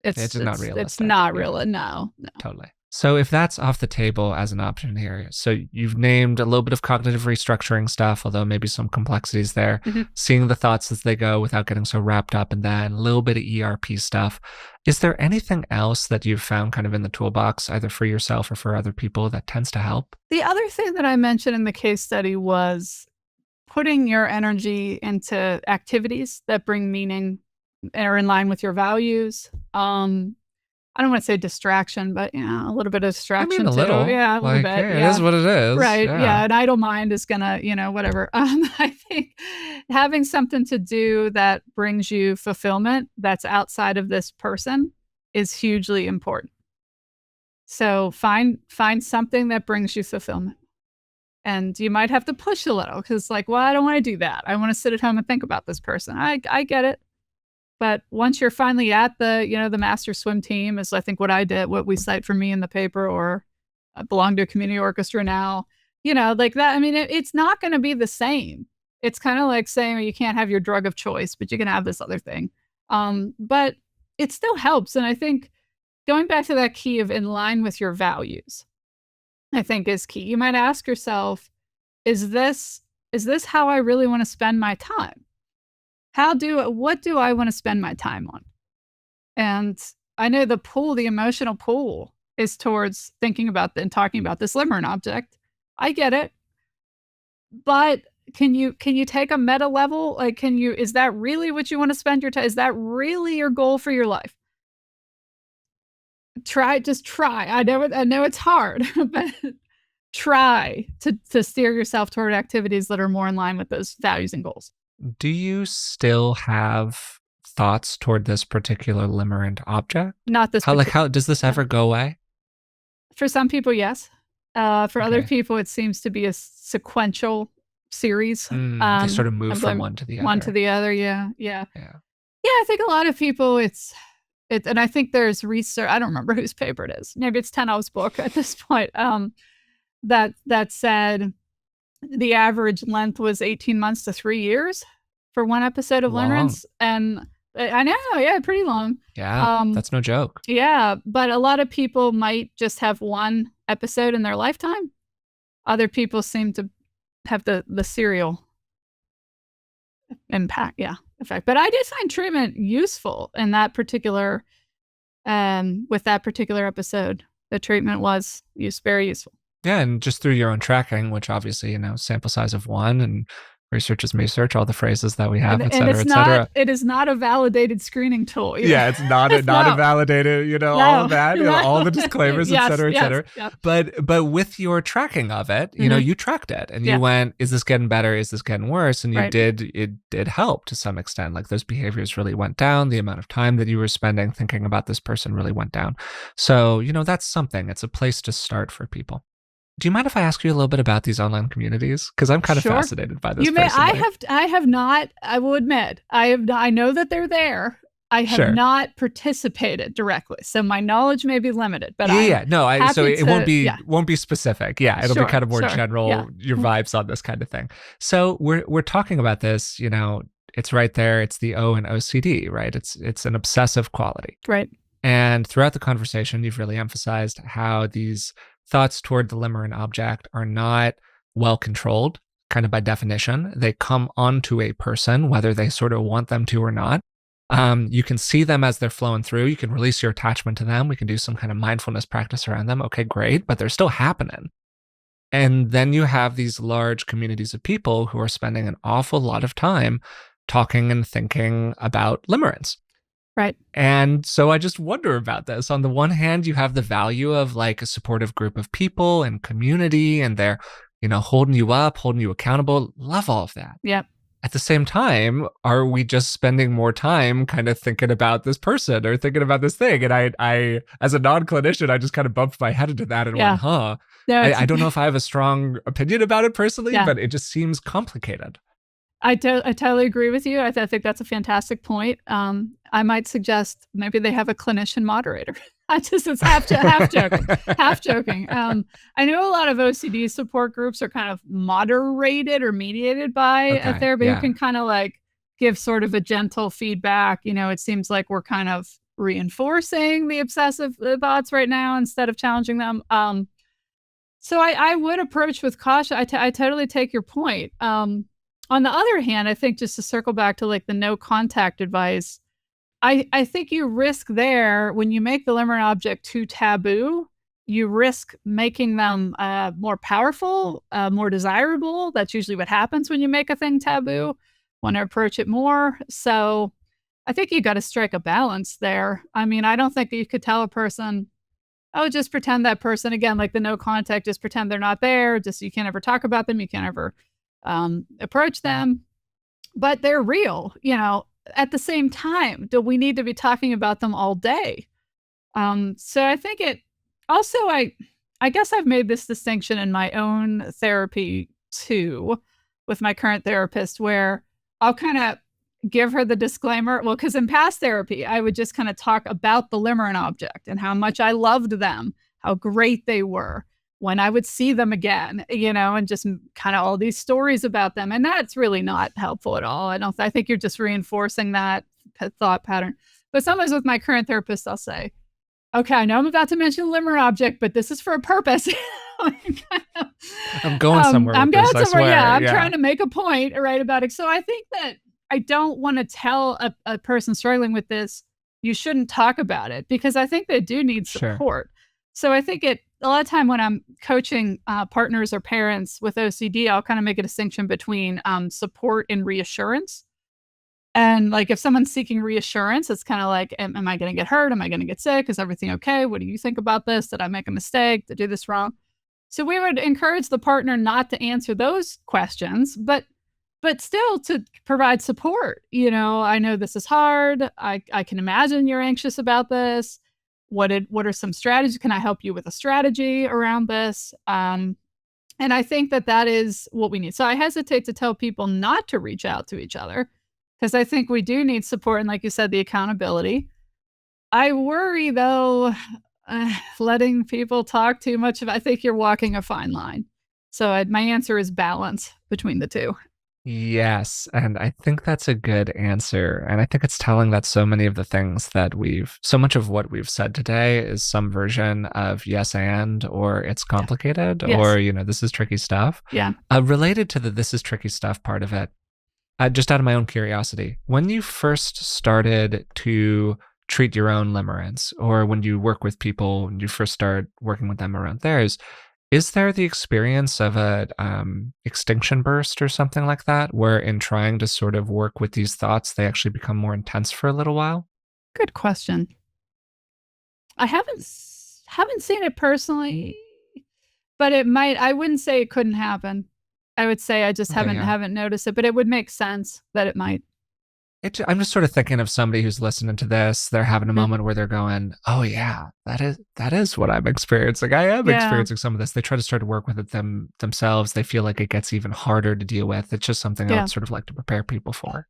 It's not realistic. It's not Yeah. real. No. Totally. So if that's off the table as an option here, so you've named a little bit of cognitive restructuring stuff, although maybe some complexities there, seeing the thoughts as they go without getting so wrapped up in that, and a little bit of ERP stuff. Is there anything else that you've found kind of in the toolbox, either for yourself or for other people, that tends to help? The other thing that I mentioned in the case study was putting your energy into activities that bring meaning, are in line with your values. I don't want to say distraction, but a little bit of distraction a little. too. Yeah, a little bit. Hey, it is what it is. Right. Yeah. Yeah. An idle mind is gonna, whatever. I think having something to do that brings you fulfillment that's outside of this person is hugely important. So find something that brings you fulfillment. And you might have to push a little because, like, well, I don't want to do that. I want to sit at home and think about this person. I get it. But once you're finally at the master swim team, is I think what I did, what we cite for me in the paper, or I belong to a community orchestra now, like that. I mean, it's not going to be the same. It's kind of like saying you can't have your drug of choice, but you can have this other thing. But it still helps. And I think going back to that key of in line with your values, I think is key. You might ask yourself, is this how I really want to spend my time? What do I want to spend my time on? And I know the emotional pull is towards thinking about and talking about this limerent object. I get it. But can you take a meta level? Like, is that really what you want to spend your time? Is that really your goal for your life? Just try. I know it's hard, but try to steer yourself toward activities that are more in line with those values and goals. Do you still have thoughts toward this particular limerent object? Not this. How does this ever go away? For some people, yes. For other people, it seems to be a sequential series. They sort of move from one to the other. One to the other, yeah. Yeah, I think a lot of people, and I think there's research, I don't remember whose paper it is. Maybe it's Tenov's book at this point, that said the average length was 18 months to 3 years for one episode of limerence. And I know, yeah, pretty long. Yeah, that's no joke. Yeah, but a lot of people might just have one episode in their lifetime. Other people seem to have the serial impact, effect. But I did find treatment useful in that particular, with that particular episode. The treatment was very useful. Yeah, and just through your own tracking, which obviously, sample size of one, and research is research, all the phrases that we have, et cetera, et cetera. It is not a validated screening tool either. Yeah, it's not a validated, all of that, all the disclaimers, et cetera, et cetera. Yes. But with your tracking of it, you tracked it and you went, is this getting better? Is this getting worse? And it did help to some extent. Like those behaviors really went down. The amount of time that you were spending thinking about this person really went down. So, that's something. It's a place to start for people. Do you mind if I ask you a little bit about these online communities? Because I'm kind of fascinated by this. You may. I have not. I will admit, I know that they're there. I have not participated directly, so my knowledge may be limited. But so it won't be specific. Yeah, it'll be kind of more general. Your vibes on this kind of thing. So we're talking about this. It's right there. It's the O in OCD, right? It's an obsessive quality, right? And throughout the conversation, you've really emphasized how these thoughts toward the limerent object are not well controlled, kind of by definition. They come onto a person, whether they sort of want them to or not. You can see them as they're flowing through. You can release your attachment to them. We can do some kind of mindfulness practice around them. Okay, great, but they're still happening. And then you have these large communities of people who are spending an awful lot of time talking and thinking about limerence. Right. And so I just wonder about this. On the one hand, you have the value of like a supportive group of people and community, and they're, holding you up, holding you accountable. Love all of that. Yep. At the same time, are we just spending more time kind of thinking about this person or thinking about this thing? And I as a non-clinician, I just kind of bumped my head into that and went, Yeah. huh. No, I don't know if I have a strong opinion about it personally, yeah. but it just seems complicated. I totally agree with you. I think that's a fantastic point. I might suggest maybe they have a clinician moderator. It's half joking. I know a lot of OCD support groups are kind of moderated or mediated by a Okay, therapist who yeah. can kind of like give sort of a gentle feedback. It seems like we're kind of reinforcing the obsessive thoughts right now instead of challenging them. So I would approach with caution. I totally take your point. On the other hand, I think just to circle back to like the no contact advice, I think you risk there when you make the limerent object too taboo, you risk making them more powerful, more desirable. That's usually what happens when you make a thing taboo. Want to approach it more. So I think you got to strike a balance there. I mean, I don't think that you could tell a person, oh, just pretend that person, again, like the no contact, just pretend they're not there. Just you can't ever talk about them. You can't ever approach them, but they're real. At the same time, do we need to be talking about them all day? So I think it also, I guess I've made this distinction in my own therapy too, with my current therapist, where I'll kind of give her the disclaimer. Well, because in past therapy, I would just kind of talk about the limerent object and how much I loved them, how great they were, when I would see them again, and just kind of all these stories about them. And that's really not helpful at all. I think you're just reinforcing that thought pattern. But sometimes with my current therapist, I'll say, okay, I know I'm about to mention the limerent object, but this is for a purpose. I'm going somewhere with I'm this, going I somewhere. swear. Yeah, I'm Yeah. trying to make a point, right, about it. So I think that I don't want to tell a person struggling with this, you shouldn't talk about it, because I think they do need Sure. support. So I think a lot of time when I'm coaching partners or parents with OCD, I'll kind of make a distinction between support and reassurance. And like if someone's seeking reassurance, it's kind of like, am I going to get hurt? Am I going to get sick? Is everything okay? What do you think about this? Did I make a mistake? Did I do this wrong? So we would encourage the partner not to answer those questions, but still to provide support. I know this is hard. I can imagine you're anxious about this. What are some strategies? Can I help you with a strategy around this? And I think that is what we need. So I hesitate to tell people not to reach out to each other, because I think we do need support. And like you said, the accountability. I worry though, letting people talk too much. I think you're walking a fine line. So my answer is balance between the two. Yes, and I think that's a good answer. And I think it's telling that so many of the things that so much of what we've said today is some version of yes and, or it's complicated, Yes. or, this is tricky stuff. Yeah. Related to the this is tricky stuff part of it, just out of my own curiosity, when you first started to treat your own limerence, or when you work with people, when you first start working with them around theirs, is there the experience of a extinction burst or something like that, where in trying to sort of work with these thoughts, they actually become more intense for a little while? Good question. I haven't seen it personally, but it might. I wouldn't say it couldn't happen. I would say I just Okay, haven't noticed it, but it would make sense that it might. I'm just sort of thinking of somebody who's listening to this. They're having a moment where they're going, "Oh yeah, that is what I'm experiencing. I am experiencing some of this." They try to start to work with it themselves. They feel like it gets even harder to deal with. It's just something I would sort of like to prepare people for.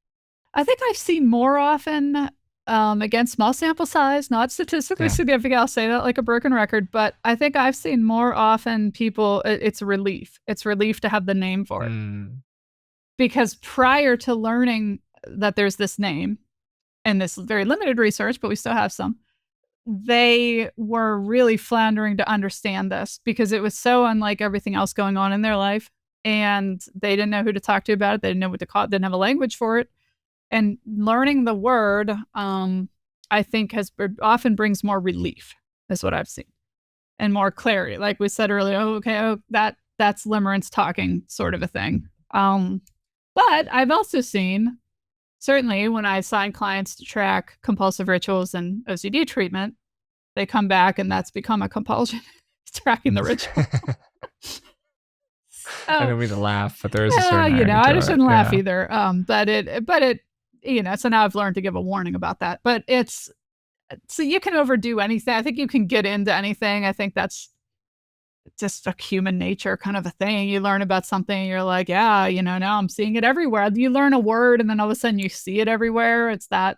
I think I've seen more often, again, small sample size, not statistically significant. I'll say that like a broken record, but I think I've seen more often people. It's relief. It's relief to have the name for it, because prior to learning that there's this name and this very limited research, but we still have some, they were really floundering to understand this because it was so unlike everything else going on in their life. And they didn't know who to talk to about it. They didn't know what to call it. Didn't have a language for it. And learning the word, I think often brings more relief, is what I've seen, and more clarity. Like we said earlier, that that's limerence talking sort of a thing. But I've also seen, certainly when I assign clients to track compulsive rituals and OCD treatment, they come back and that's become a compulsion, tracking the ritual. I Oh, don't mean to laugh, but there is a certain you know, irony I to just it. shouldn't laugh Yeah. either. But it, you know, so now I've learned to give a warning about that. But it's, so you can overdo anything. I think you can get into anything. I think that's just a human nature kind of a thing. You learn about something and you're like, yeah, you know, now I'm seeing it everywhere. You learn a word and then all of a sudden you see it everywhere. It's that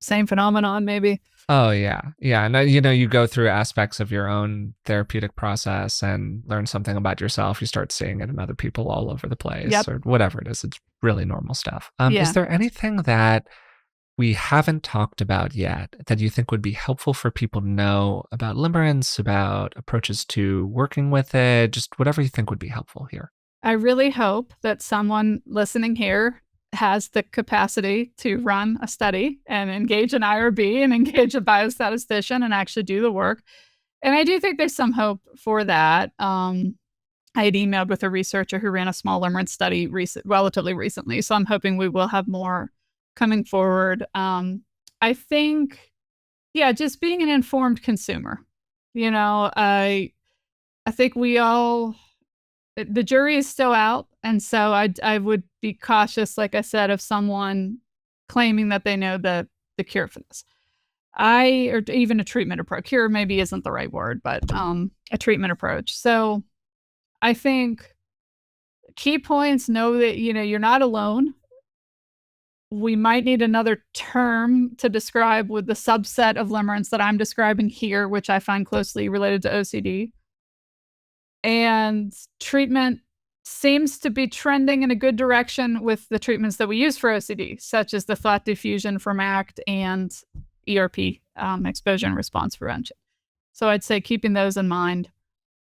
same phenomenon, maybe. Oh yeah. Yeah. And you know, you go through aspects of your own therapeutic process and learn something about yourself. You start seeing it in other people all over the place Yep. or whatever it is. It's really normal stuff. Is Yeah. there anything that we haven't talked about yet that you think would be helpful for people to know about limerence, about approaches to working with it, just whatever you think would be helpful here? I really hope that someone listening here has the capacity to run a study and engage an IRB and engage a biostatistician and actually do the work. And I do think there's some hope for that. I had emailed with a researcher who ran a small limerence study relatively recently, so I'm hoping we will have more coming forward. I think, yeah, just being an informed consumer. You know, I think we all, the jury is still out, and so I would be cautious, like I said, of someone claiming that they know the cure for this. Or even a treatment approach. Cure maybe isn't the right word, but a treatment approach. So I think key points, know that, you know, you're not alone. We might need another term to describe with the subset of limerence that I'm describing here, which I find closely related to OCD. And treatment seems to be trending in a good direction with the treatments that we use for OCD, such as the thought diffusion from ACT and ERP, exposure and response prevention. So I'd say keeping those in mind.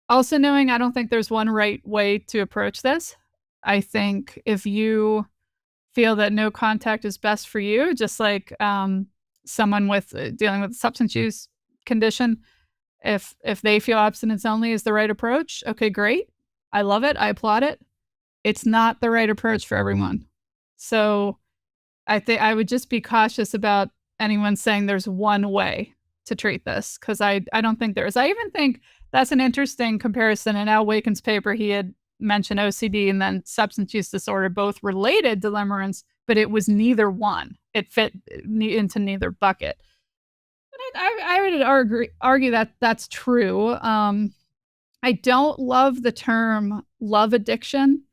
Also knowing I don't think there's one right way to approach this. I think if you feel that no contact is best for you, just like someone with dealing with a substance use condition, if they feel abstinence only is the right approach, okay, great. I love it. I applaud it. It's not the right approach for everyone. So I think I would just be cautious about anyone saying there's one way to treat this, because I don't think there is. I even think that's an interesting comparison. In Al Waken's paper, he had mentioned OCD and then substance use disorder, both related to limerence, but it was neither one. It fit into neither bucket. I would argue that that's true. I don't love the term love addiction.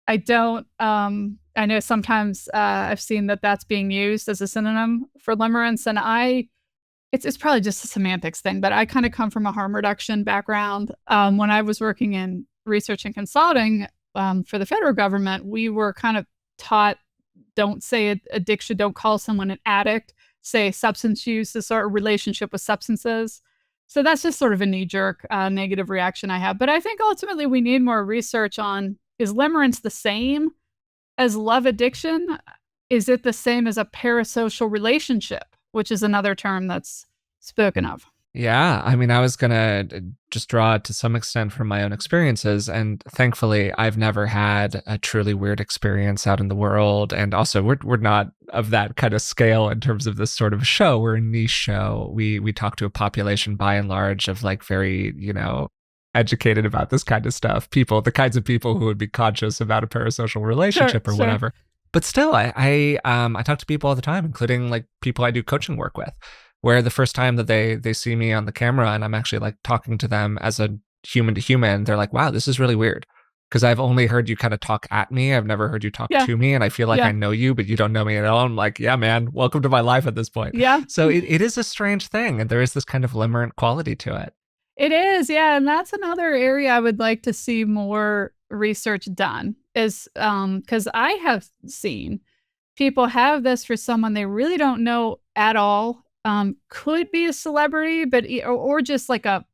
I don't. I know sometimes I've seen that that's being used as a synonym for limerence, and it's probably just a semantics thing. But I kind of come from a harm reduction background. When I was working in research and consulting for the federal government, we were kind of taught, don't say addiction, don't call someone an addict, say substance use disorder, relationship with substances. So that's just sort of a knee-jerk negative reaction I have. But I think ultimately we need more research on, is limerence the same as love addiction? Is it the same as a parasocial relationship, which is another term that's spoken of? Yeah, I mean, I was gonna just draw it to some extent from my own experiences, and thankfully, I've never had a truly weird experience out in the world. And also, we're not of that kind of scale in terms of this sort of show. We're a niche show. We talk to a population by and large of like very, you know, educated about this kind of stuff. People, the kinds of people who would be conscious about a parasocial relationship or Sure. whatever. But still, I talk to people all the time, including like people I do coaching work with, where the first time that they see me on the camera and I'm actually like talking to them as a human to human, they're like, wow, this is really weird. Because I've only heard you kind of talk at me. I've never heard you talk Yeah. to me. And I feel like Yeah. I know you, but you don't know me at all. I'm like, yeah, man, welcome to my life at this point. Yeah. So it is a strange thing. And there is this kind of limerent quality to it. It is, yeah, and that's another area I would like to see more research done, is because I have seen people have this for someone they really don't know at all, could be a celebrity, but or just like a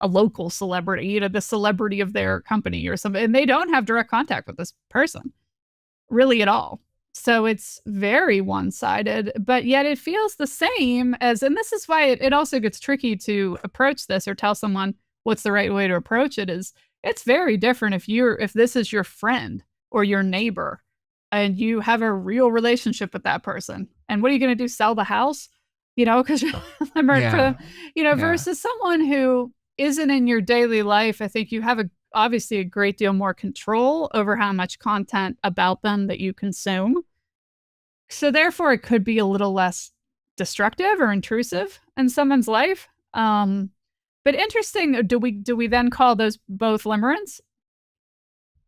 local celebrity, you know, the celebrity of their company or something, and they don't have direct contact with this person really at all. So it's very one-sided, but yet it feels the same as, and this is why it also gets tricky to approach this or tell someone what's the right way to approach it, is It's very different if this is your friend or your neighbor and you have a real relationship with that person. And what are you going to do? Sell the house? Because Yeah. Yeah. versus someone who isn't in your daily life. I think you have obviously a great deal more control over how much content about them that you consume. So therefore, it could be a little less destructive or intrusive in someone's life. But interesting. Do we then call those both limerence?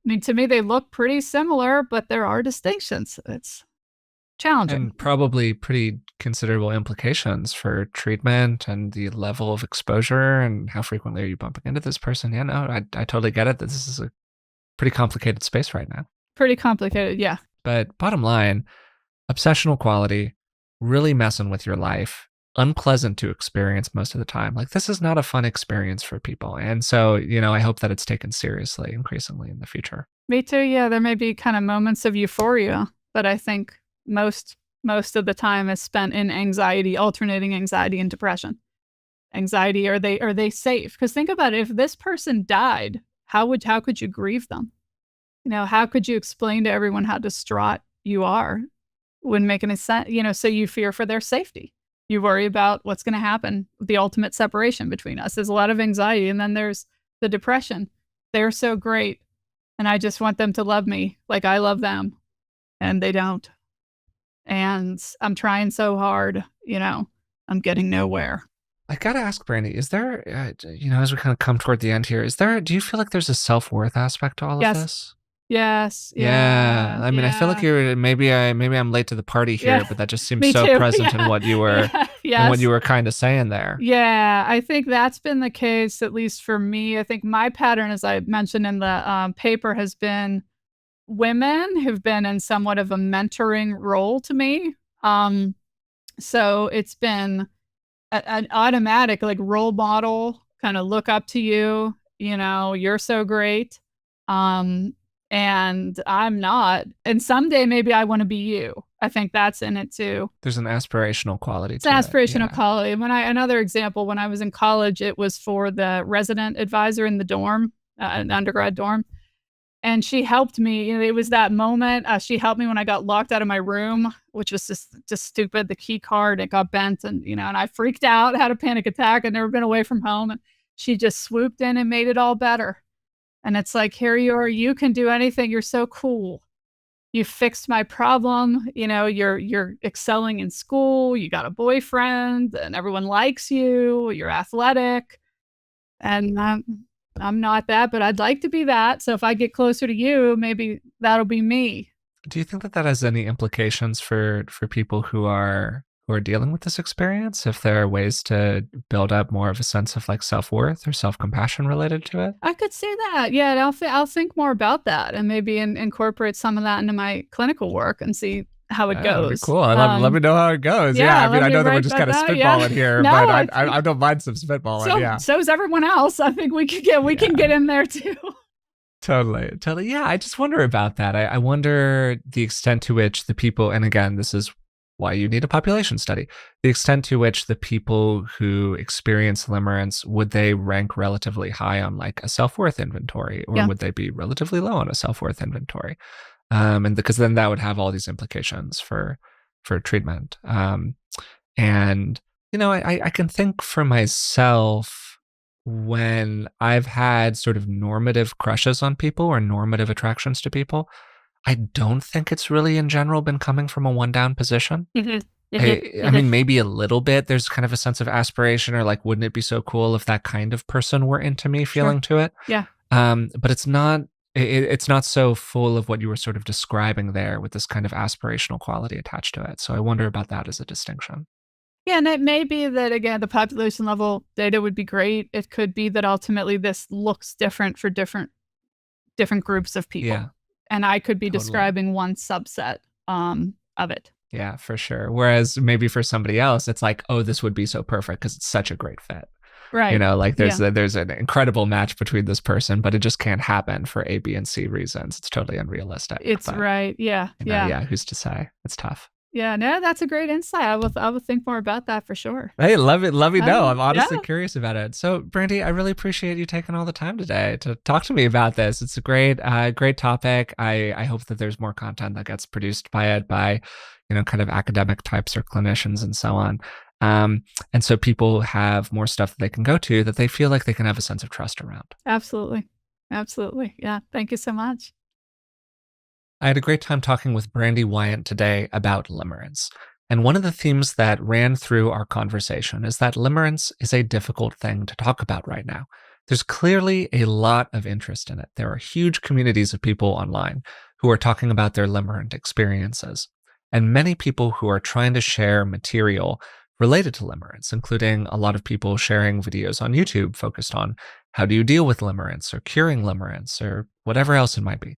I mean, to me, they look pretty similar, but there are distinctions. It's challenging. And probably pretty considerable implications for treatment and the level of exposure and how frequently are you bumping into this person. Yeah, no, I totally get it. This is a pretty complicated space right now. Pretty complicated, yeah. But bottom line, obsessional quality, really messing with your life, unpleasant to experience most of the time. Like, this is not a fun experience for people. And so, I hope that it's taken seriously increasingly in the future. Me too, yeah. There may be kind of moments of euphoria, but I think most of the time is spent in anxiety, alternating anxiety and depression. Anxiety, are they safe? Because think about it, if this person died, how could you grieve them? How could you explain to everyone how distraught you are? Wouldn't make any sense. So you fear for their safety. You worry about what's going to happen, the ultimate separation between us. There's a lot of anxiety. And then there's the depression. They're so great. And I just want them to love me like I love them. And they don't. And I'm trying so hard, I'm getting nowhere. I got to ask, Brandy, is there, as we kind of come toward the end here, do you feel like there's a self-worth aspect to all of this? Yes. Yeah. I mean, I feel like maybe I'm late to the party here, but that just seems so present in what you were, and what you were kind of saying there. Yeah, I think that's been the case, at least for me. I think my pattern, as I mentioned in the paper, has been women who've been in somewhat of a mentoring role to me. So it's been an automatic like role model, kind of look up to you, you're so great. And I'm not. And someday maybe I want to be you. I think that's in it too. There's an aspirational quality to it. It's aspirational quality. Another example, when I was in college, it was for the resident advisor in the dorm, an undergrad dorm. And she helped me. It was that moment. She helped me when I got locked out of my room, which was just stupid. The key card, it got bent, and and I freaked out, had a panic attack. I'd never been away from home, and she just swooped in and made it all better. And it's like, here you are, you can do anything. You're so cool. You fixed my problem. You're excelling in school. You got a boyfriend and everyone likes you. You're athletic. And I'm not that, but I'd like to be that. So if I get closer to you, maybe that'll be me. Do you think that has any implications for people who are dealing with this experience? If there are ways to build up more of a sense of like self-worth or self-compassion related to it? I could see that. Yeah, I'll think more about that and maybe incorporate some of that into my clinical work and see how it goes. Cool. Let me know how it goes. Yeah, I mean, I know that we're just kind of spitballing here, no, but I don't mind some spitballing. So's everyone else. I think we can get in there too. Totally. Yeah, I just wonder about that. I wonder the extent to which the people, and again, this is why you need a population study, the extent to which the people who experience limerence, would they rank relatively high on like a self-worth inventory, or would they be relatively low on a self-worth inventory? And because then that would have all these implications for treatment. And, I can think for myself, when I've had sort of normative crushes on people or normative attractions to people, I don't think it's really in general been coming from a one down position. I mean, maybe a little bit. There's kind of a sense of aspiration, or like, wouldn't it be so cool if that kind of person were into me feeling to it? Yeah. But it's not so full of what you were sort of describing there, with this kind of aspirational quality attached to it. So I wonder about that as a distinction. Yeah, and it may be that, again, the population level data would be great. It could be that ultimately this looks different for different groups of people. Yeah. And I could be describing one subset of it. Yeah, for sure. Whereas maybe for somebody else, it's like, oh, this would be so perfect because it's such a great fit. Right. Like there's an incredible match between this person, but it just can't happen for A, B, and C reasons. It's totally unrealistic. Right. Yeah. Yeah. Who's to say? It's tough. Yeah, no, that's a great insight. I will think more about that for sure. Hey, love it. Let me know. I'm Yeah. honestly curious about it. So, Brandy, I really appreciate you taking all the time today to talk to me about this. It's a great topic. I hope that there's more content that gets produced by it by, kind of academic types or clinicians and so on. Um, and so people have more stuff that they can go to that they feel like they can have a sense of trust around. Absolutely. Absolutely. Yeah. Thank you so much. I had a great time talking with Brandy Wyant today about limerence. And one of the themes that ran through our conversation is that limerence is a difficult thing to talk about right now. There's clearly a lot of interest in it. There are huge communities of people online who are talking about their limerent experiences, and many people who are trying to share material related to limerence, including a lot of people sharing videos on YouTube focused on how do you deal with limerence or curing limerence or whatever else it might be.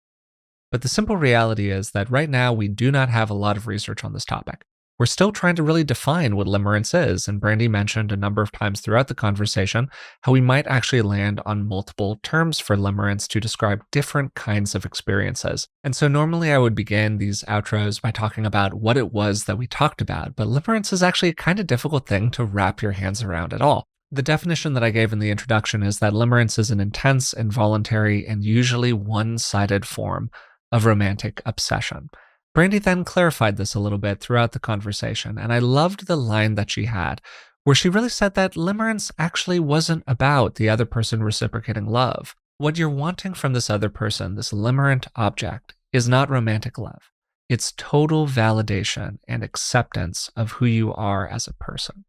But the simple reality is that right now we do not have a lot of research on this topic. We're still trying to really define what limerence is, and Brandy mentioned a number of times throughout the conversation how we might actually land on multiple terms for limerence to describe different kinds of experiences. And so normally I would begin these outros by talking about what it was that we talked about, but limerence is actually a kind of difficult thing to wrap your hands around at all. The definition that I gave in the introduction is that limerence is an intense, involuntary, and usually one-sided form of romantic obsession. Brandy then clarified this a little bit throughout the conversation, and I loved the line that she had, where she really said that limerence actually wasn't about the other person reciprocating love. What you're wanting from this other person, this limerent object, is not romantic love. It's total validation and acceptance of who you are as a person.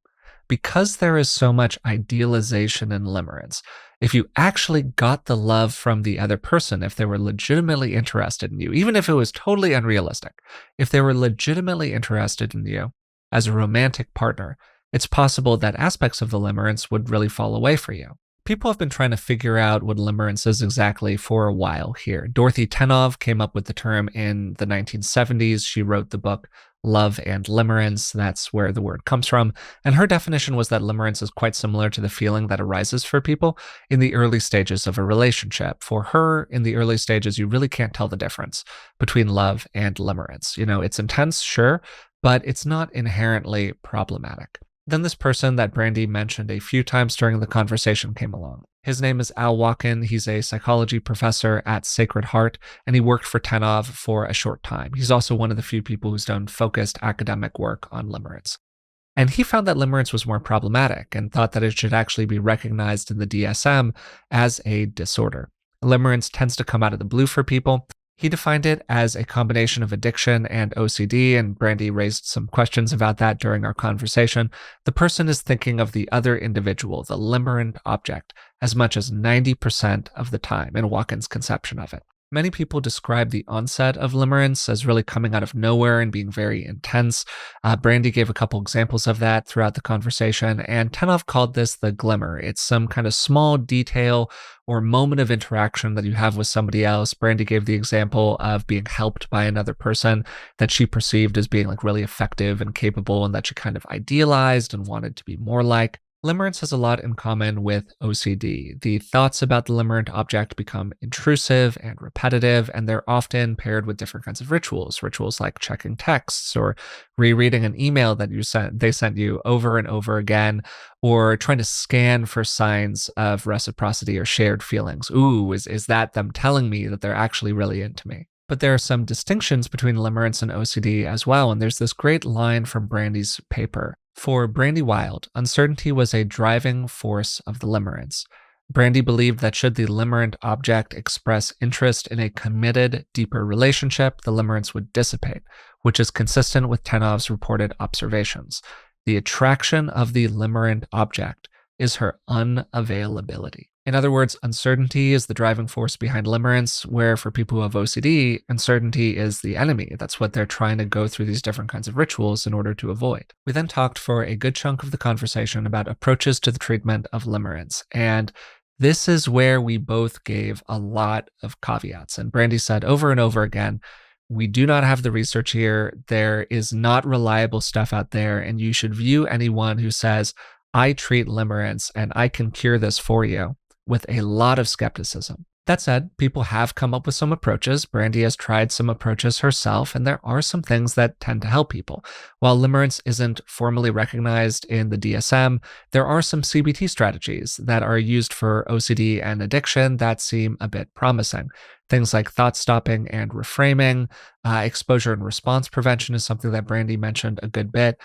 Because there is so much idealization in limerence, if you actually got the love from the other person, if they were legitimately interested in you, even if it was totally unrealistic, if they were legitimately interested in you as a romantic partner, it's possible that aspects of the limerence would really fall away for you. People have been trying to figure out what limerence is exactly for a while here. Dorothy Tenov came up with the term in the 1970s. She wrote the book Love and Limerence. That's where the word comes from. And her definition was that limerence is quite similar to the feeling that arises for people in the early stages of a relationship. For her, in the early stages, you really can't tell the difference between love and limerence. It's intense, sure, but it's not inherently problematic. Then this person that Brandy mentioned a few times during the conversation came along. His name is Al Walken. He's a psychology professor at Sacred Heart, and he worked for Tenov for a short time. He's also one of the few people who's done focused academic work on limerence. And he found that limerence was more problematic and thought that it should actually be recognized in the DSM as a disorder. Limerence tends to come out of the blue for people. He defined it as a combination of addiction and OCD, and Brandy raised some questions about that during our conversation. The person is thinking of the other individual, the limerent object, as much as 90% of the time in Walken's conception of it. Many people describe the onset of limerence as really coming out of nowhere and being very intense. Brandy gave a couple examples of that throughout the conversation, and Tenov called this the glimmer. It's some kind of small detail or moment of interaction that you have with somebody else. Brandy gave the example of being helped by another person that she perceived as being like really effective and capable and that she kind of idealized and wanted to be more like. Limerence has a lot in common with OCD. The thoughts about the limerent object become intrusive and repetitive, and they're often paired with different kinds of rituals. Rituals like checking texts or rereading an email that they sent you over and over again, or trying to scan for signs of reciprocity or shared feelings. Ooh, is that them telling me that they're actually really into me? But there are some distinctions between limerence and OCD as well, and there's this great line from Brandy's paper. For Brandy Wyant, uncertainty was a driving force of the limerence. Brandy believed that should the limerent object express interest in a committed, deeper relationship, the limerence would dissipate, which is consistent with Tenov's reported observations. The attraction of the limerent object is her unavailability. In other words, uncertainty is the driving force behind limerence, where for people who have OCD, uncertainty is the enemy. That's what they're trying to go through these different kinds of rituals in order to avoid. We then talked for a good chunk of the conversation about approaches to the treatment of limerence, and this is where we both gave a lot of caveats. And Brandy said over and over again, we do not have the research here. There is not reliable stuff out there, and you should view anyone who says, I treat limerence and I can cure this for you, with a lot of skepticism. That said, people have come up with some approaches. Brandy has tried some approaches herself, and there are some things that tend to help people. While limerence isn't formally recognized in the DSM, there are some CBT strategies that are used for OCD and addiction that seem a bit promising. Things like thought stopping and reframing, exposure and response prevention is something that Brandy mentioned a good bit.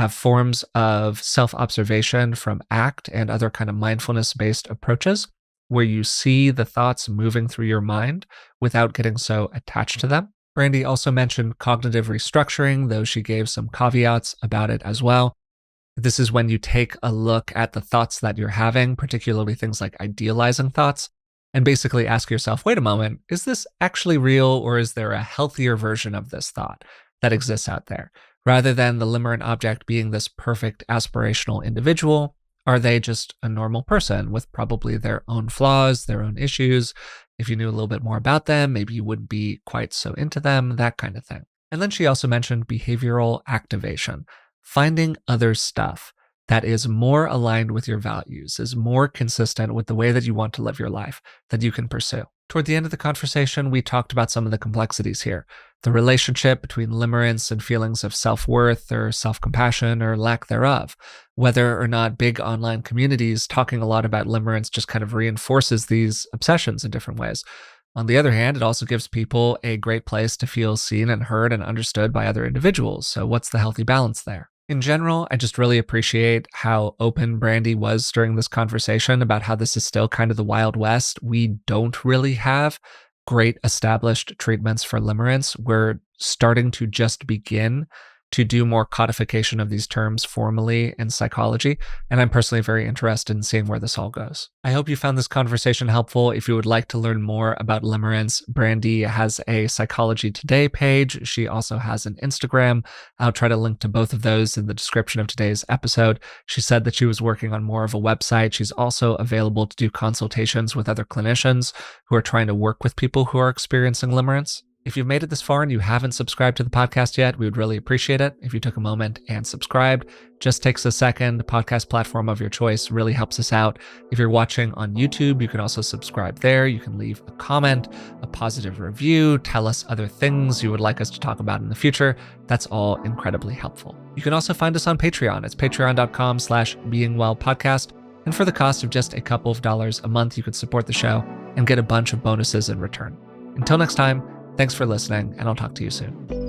Forms of self observation from ACT and other kind of mindfulness based approaches where you see the thoughts moving through your mind without getting so attached to them. Brandy also mentioned cognitive restructuring, though she gave some caveats about it as well. This is when you take a look at the thoughts that you're having, particularly things like idealizing thoughts, and basically ask yourself, wait a moment, is this actually real, or is there a healthier version of this thought that exists out there? Rather than the limerent object being this perfect aspirational individual, are they just a normal person with probably their own flaws, their own issues? If you knew a little bit more about them, maybe you wouldn't be quite so into them, that kind of thing. And then she also mentioned behavioral activation, finding other stuff that is more aligned with your values, is more consistent with the way that you want to live your life, that you can pursue. Toward the end of the conversation, we talked about some of the complexities here. The relationship between limerence and feelings of self-worth or self-compassion or lack thereof. Whether or not big online communities talking a lot about limerence just kind of reinforces these obsessions in different ways. On the other hand, it also gives people a great place to feel seen and heard and understood by other individuals. So what's the healthy balance there? In general, I just really appreciate how open Brandy was during this conversation about how this is still kind of the Wild West. We don't really have great established treatments for limerence. We're starting to just begin to do more codification of these terms formally in psychology, and I'm personally very interested in seeing where this all goes. I hope you found this conversation helpful. If you would like to learn more about limerence, Brandy has a Psychology Today page. She also has an Instagram. I'll try to link to both of those in the description of today's episode. She said that she was working on more of a website. She's also available to do consultations with other clinicians who are trying to work with people who are experiencing limerence. If you've made it this far and you haven't subscribed to the podcast yet, we would really appreciate it if you took a moment and subscribed. Just takes a second. Podcast platform of your choice really helps us out. If you're watching on YouTube, you can also subscribe there. You can leave a comment, a positive review, tell us other things you would like us to talk about in the future. That's all incredibly helpful. You can also find us on Patreon. It's patreon.com/beingwellpodcast. And for the cost of just a couple of dollars a month, you could support the show and get a bunch of bonuses in return. Until next time, thanks for listening, and I'll talk to you soon.